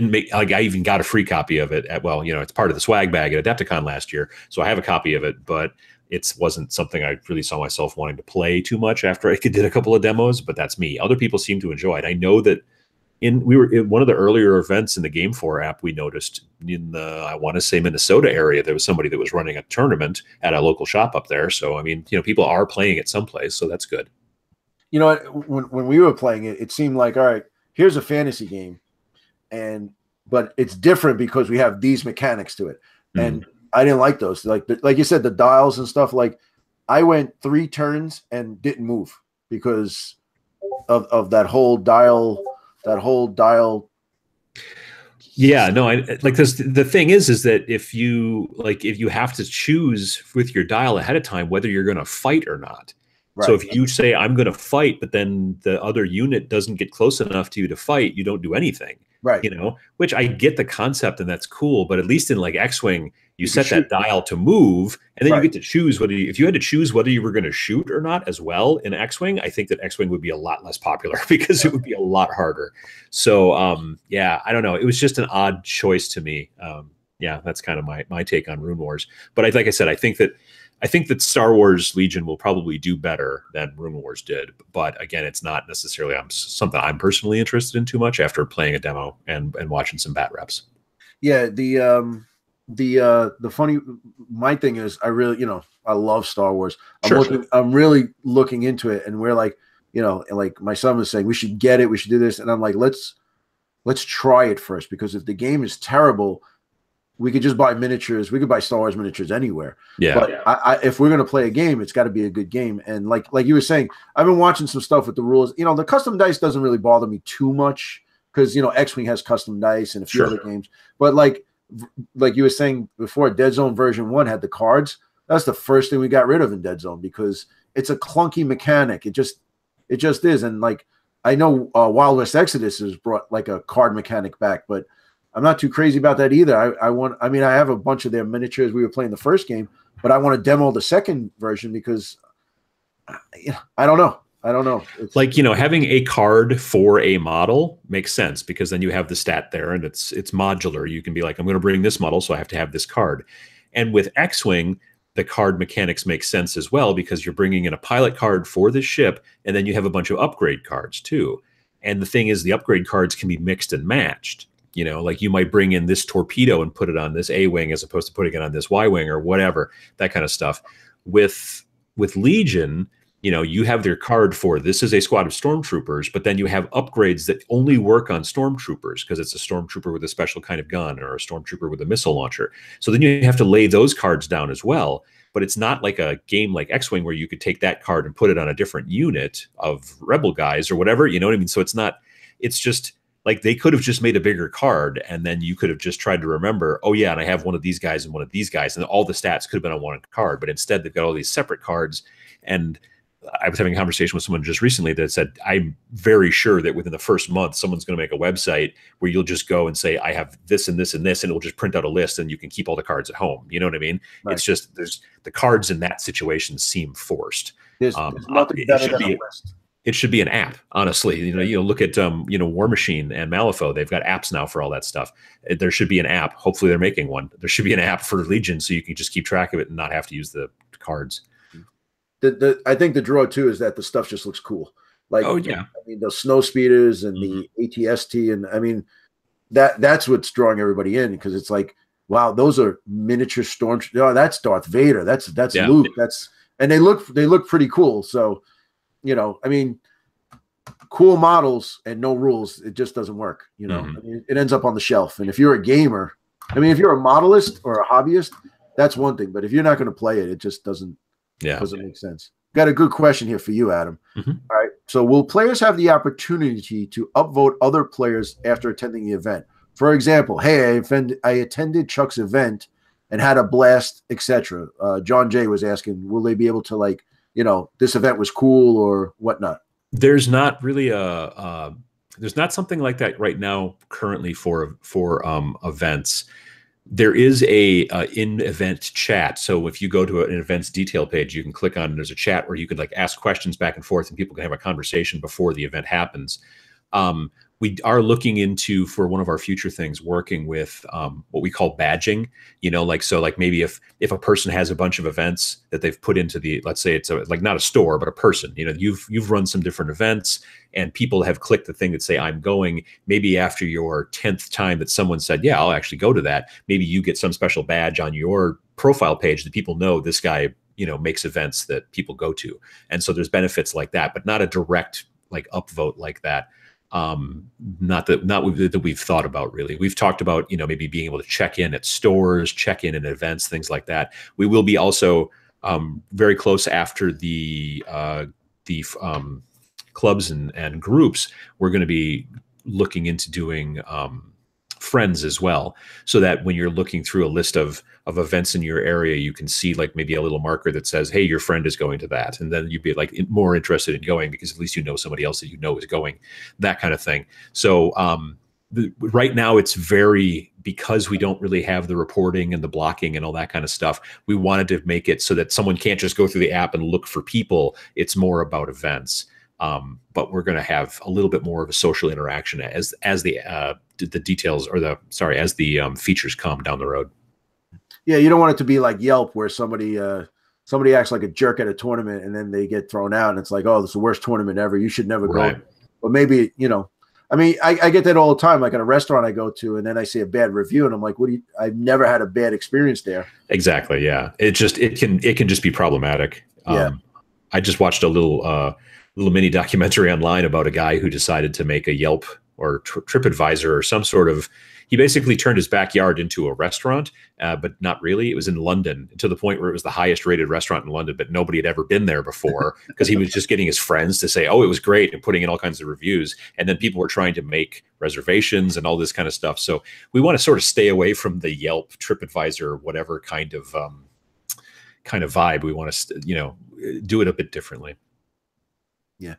make, like, I even got a free copy of it it's part of the swag bag at Adepticon last year. So I have a copy of it, but it wasn't something I really saw myself wanting to play too much after I did a couple of demos, but that's me. Other people seem to enjoy it. I know that we were in one of the earlier events in the Game 4 app, we noticed in the, I want to say, Minnesota area, there was somebody that was running a tournament at a local shop up there. So, I mean, people are playing it someplace, so that's good. When we were playing it, it seemed like, all right, here's a fantasy game, but it's different because we have these mechanics to it. And I didn't like those. Like you said, the dials and stuff, like I went 3 turns and didn't move because of that whole dial. Yeah, no, I like this. The thing is that if you have to choose with your dial ahead of time whether you're going to fight or not. Right. So if you say I'm going to fight, but then the other unit doesn't get close enough to you to fight, you don't do anything. Right. Which I get the concept, and that's cool. But at least in like X-Wing, you set that dial to move, and then you get to choose if you had to choose whether you were going to shoot or not as well in X-Wing. I think that X-Wing would be a lot less popular because it would be a lot harder. So yeah, I don't know. It was just an odd choice to me. Yeah, that's kind of my take on Rune Wars. But like I said, I think that Star Wars Legion will probably do better than Rune Wars did. But again, it's not necessarily something I'm personally interested in too much after playing a demo and watching some bat reps. Yeah, the funny, my thing is, I really, I love Star Wars. I'm really looking into it, and we're like, like my son was saying, we should get it, we should do this, and I'm like, let's try it first, because if the game is terrible, we could just buy miniatures. We could buy Star Wars miniatures anywhere. Yeah. But if we're going to play a game, it's got to be a good game. And like you were saying, I've been watching some stuff with the rules. The custom dice doesn't really bother me too much because, X-Wing has custom dice and a few other games. But like you were saying before, Dead Zone version 1 had the cards. That's the first thing we got rid of in Dead Zone because it's a clunky mechanic. It just is. And like, I know Wild West Exodus has brought like a card mechanic back, but I'm not too crazy about that either. I have a bunch of their miniatures. We were playing the first game, but I want to demo the second version because I don't know. It's like, having a card for a model makes sense because then you have the stat there and it's modular. You can be like, I'm going to bring this model, so I have to have this card. And with X-Wing, the card mechanics make sense as well because you're bringing in a pilot card for the ship, and then you have a bunch of upgrade cards too. And the thing is, the upgrade cards can be mixed and matched. Like you might bring in this torpedo and put it on this A-wing as opposed to putting it on this Y-wing or whatever, that kind of stuff. With Legion, you know, you have their card for this is a squad of stormtroopers, but then you have upgrades that only work on stormtroopers because it's a stormtrooper with a special kind of gun or a stormtrooper with a missile launcher. So then you have to lay those cards down as well. But it's not like a game like X-Wing where you could take that card and put it on a different unit of rebel guys or whatever. You know what I mean? So it's just like they could have just made a bigger card and then you could have just tried to remember, oh yeah, and I have one of these guys and one of these guys, and all the stats could have been on one card. But instead they've got all these separate cards. And I was having a conversation with someone just recently that said, I'm very sure that within the first month, someone's going to make a website where you'll just go and say, I have this and this and this, and it'll just print out a list and you can keep all the cards at home. You know what I mean? Right. It's just, there's the cards in that situation seem forced. There's nothing better than a list. It should be an app, honestly. You know, look at War Machine and Malifaux. They've got apps now for all that stuff. There should be an app. Hopefully they're making one. There should be an app for Legion so you can just keep track of it and not have to use the cards. I think the draw too is that the stuff just looks cool. Like, oh yeah, I mean, the snow speeders and the ATST, and I mean that's what's drawing everybody in because it's like, wow, those are miniature storm. Oh, that's Darth Vader. That's Luke. And they look pretty cool. So, you know, I mean, cool models and no rules, it just doesn't work. You know, I mean, it ends up on the shelf. And if you're a gamer, I mean, if you're a modelist or a hobbyist, that's one thing. But if you're not going to play it, it just doesn't make sense. Got a good question here for you, Adam. All right. So will players have the opportunity to upvote other players after attending the event? For example, hey, I attended Chuck's event and had a blast, etc. John Jay was asking, will they be able to, like, you know, this event was cool or whatnot? There's not really there's not something like that right now currently for events. There is a in-event chat. So if you go to an event's detail page, you can click on, there's a chat where you could like ask questions back and forth and people can have a conversation before the event happens. We are looking into, for one of our future things, working with what we call badging, you know, like, so like maybe if a person has a bunch of events that they've put into the, let's say it's like not a store, but a person, you know, you've run some different events and people have clicked the thing that say, I'm going, maybe after your 10th time that someone said, yeah, I'll actually go to that. Maybe you get some special badge on your profile page that people know this guy, you know, makes events that people go to. And so there's benefits like that, but not a direct like upvote like that. Not that we've thought about really. We've talked about, you know, maybe being able to check in at stores, check in at events, things like that. We will be also very close after the clubs and groups. We're going to be looking into doing friends as well, so that when you're looking through a list of events in your area, you can see like maybe a little marker that says, hey, your friend is going to that. And then you'd be like more interested in going because at least you know somebody else that you know is going, that kind of thing. So right now it's because we don't really have the reporting and the blocking and all that kind of stuff, we wanted to make it so that someone can't just go through the app and look for people. It's more about events. But we're going to have a little bit more of a social interaction as the details, or as the features come down the road. Yeah, you don't want it to be like Yelp where somebody acts like a jerk at a tournament and then they get thrown out and it's like, oh, this is the worst tournament ever. You should never go. But maybe, you know, I mean, I get that all the time. Like at a restaurant I go to and then I see a bad review and I'm like, I've never had a bad experience there. Exactly. Yeah. It can just be problematic. Yeah. I just watched a little mini documentary online about a guy who decided to make a Yelp or TripAdvisor or some sort of, he basically turned his backyard into a restaurant, but not really. It was in London, to the point where it was the highest rated restaurant in London, but nobody had ever been there before because he was just getting his friends to say, oh, it was great, and putting in all kinds of reviews. And then people were trying to make reservations and all this kind of stuff. So we want to sort of stay away from the Yelp, TripAdvisor, whatever kind of vibe. We want to, you know, do it a bit differently. Yeah.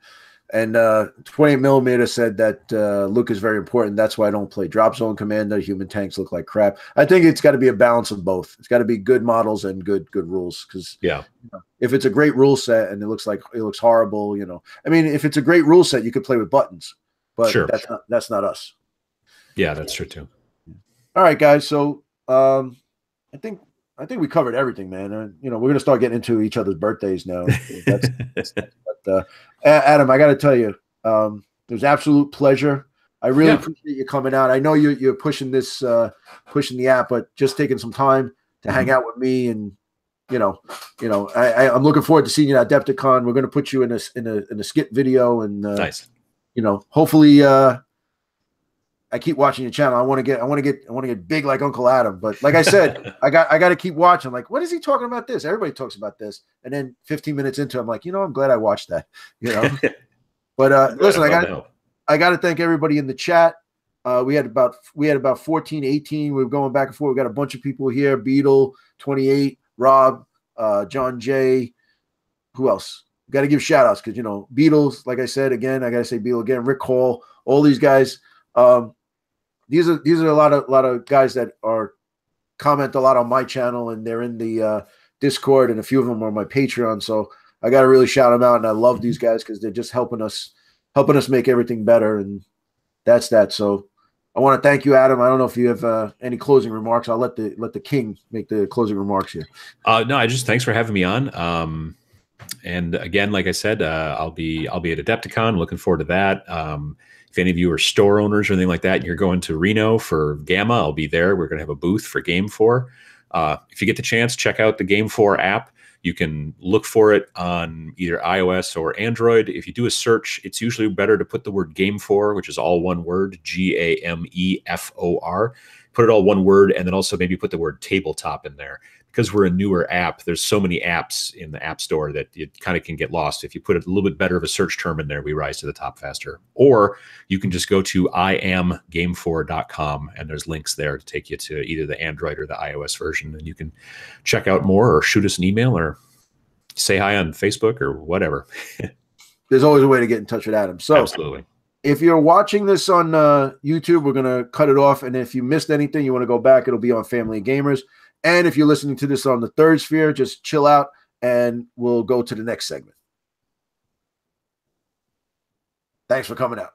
And 28mm said that Luke is very important. That's why I don't play Drop Zone Commander. Human tanks look like crap. I think it's got to be a balance of both. It's got to be good models and good rules. Because you know, if it's a great rule set and it looks horrible, you know. I mean, if it's a great rule set, you could play with buttons. But that's not us. Yeah, that's true too. All right, guys. So I think we covered everything, man. You know, we're gonna start getting into each other's birthdays now. But Adam, I got to tell you, it was absolute pleasure. I really appreciate you coming out. I know you're pushing the app, but just taking some time to hang out with me and I'm looking forward to seeing you at Adepticon. We're going to put you in a skit video, and Nice. Hopefully, I keep watching your channel. I want to get big like Uncle Adam. But like I said, I got to keep watching. Like, what is he talking about this? Everybody talks about this. And then 15 minutes into it, I'm like, I'm glad I watched that, But listen, I got to thank everybody in the chat. We had about 14, 18. We were going back and forth. We got a bunch of people here. Beetle, 28, Rob, John J. Who else? Got to give shout outs because, Beatles, like I said, again, I got to say Beetle again, Rick Hall, all these guys. These are a lot of guys that are comment a lot on my channel, and they're in the Discord, and a few of them are on my Patreon. So I got to really shout them out, and I love these guys because they're just helping us make everything better, and that's that. So I want to thank you, Adam. I don't know if you have any closing remarks. I'll let the king make the closing remarks here. No, thanks for having me on. And again, like I said, I'll be at Adepticon. Looking forward to that. If any of you are store owners or anything like that, and you're going to Reno for Gamma, I'll be there. We're going to have a booth for Game 4. If you get the chance, check out the Game 4 app. You can look for it on either iOS or Android. If you do a search, it's usually better to put the word Game 4, which is all one word, GAMEFOR. Put it all one word, and then also maybe put the word tabletop in there. Because we're a newer app, there's so many apps in the App Store that it kind of can get lost. If you put a little bit better of a search term in there, we rise to the top faster. Or you can just go to iamgame4.com, and there's links there to take you to either the Android or the iOS version, and you can check out more or shoot us an email or say hi on Facebook or whatever. There's always a way to get in touch with Adam. So absolutely. If you're watching this on YouTube, we're going to cut it off. And if you missed anything, you want to go back, it'll be on Family Gamers. And if you're listening to this on the Third Sphere, just chill out and we'll go to the next segment. Thanks for coming out.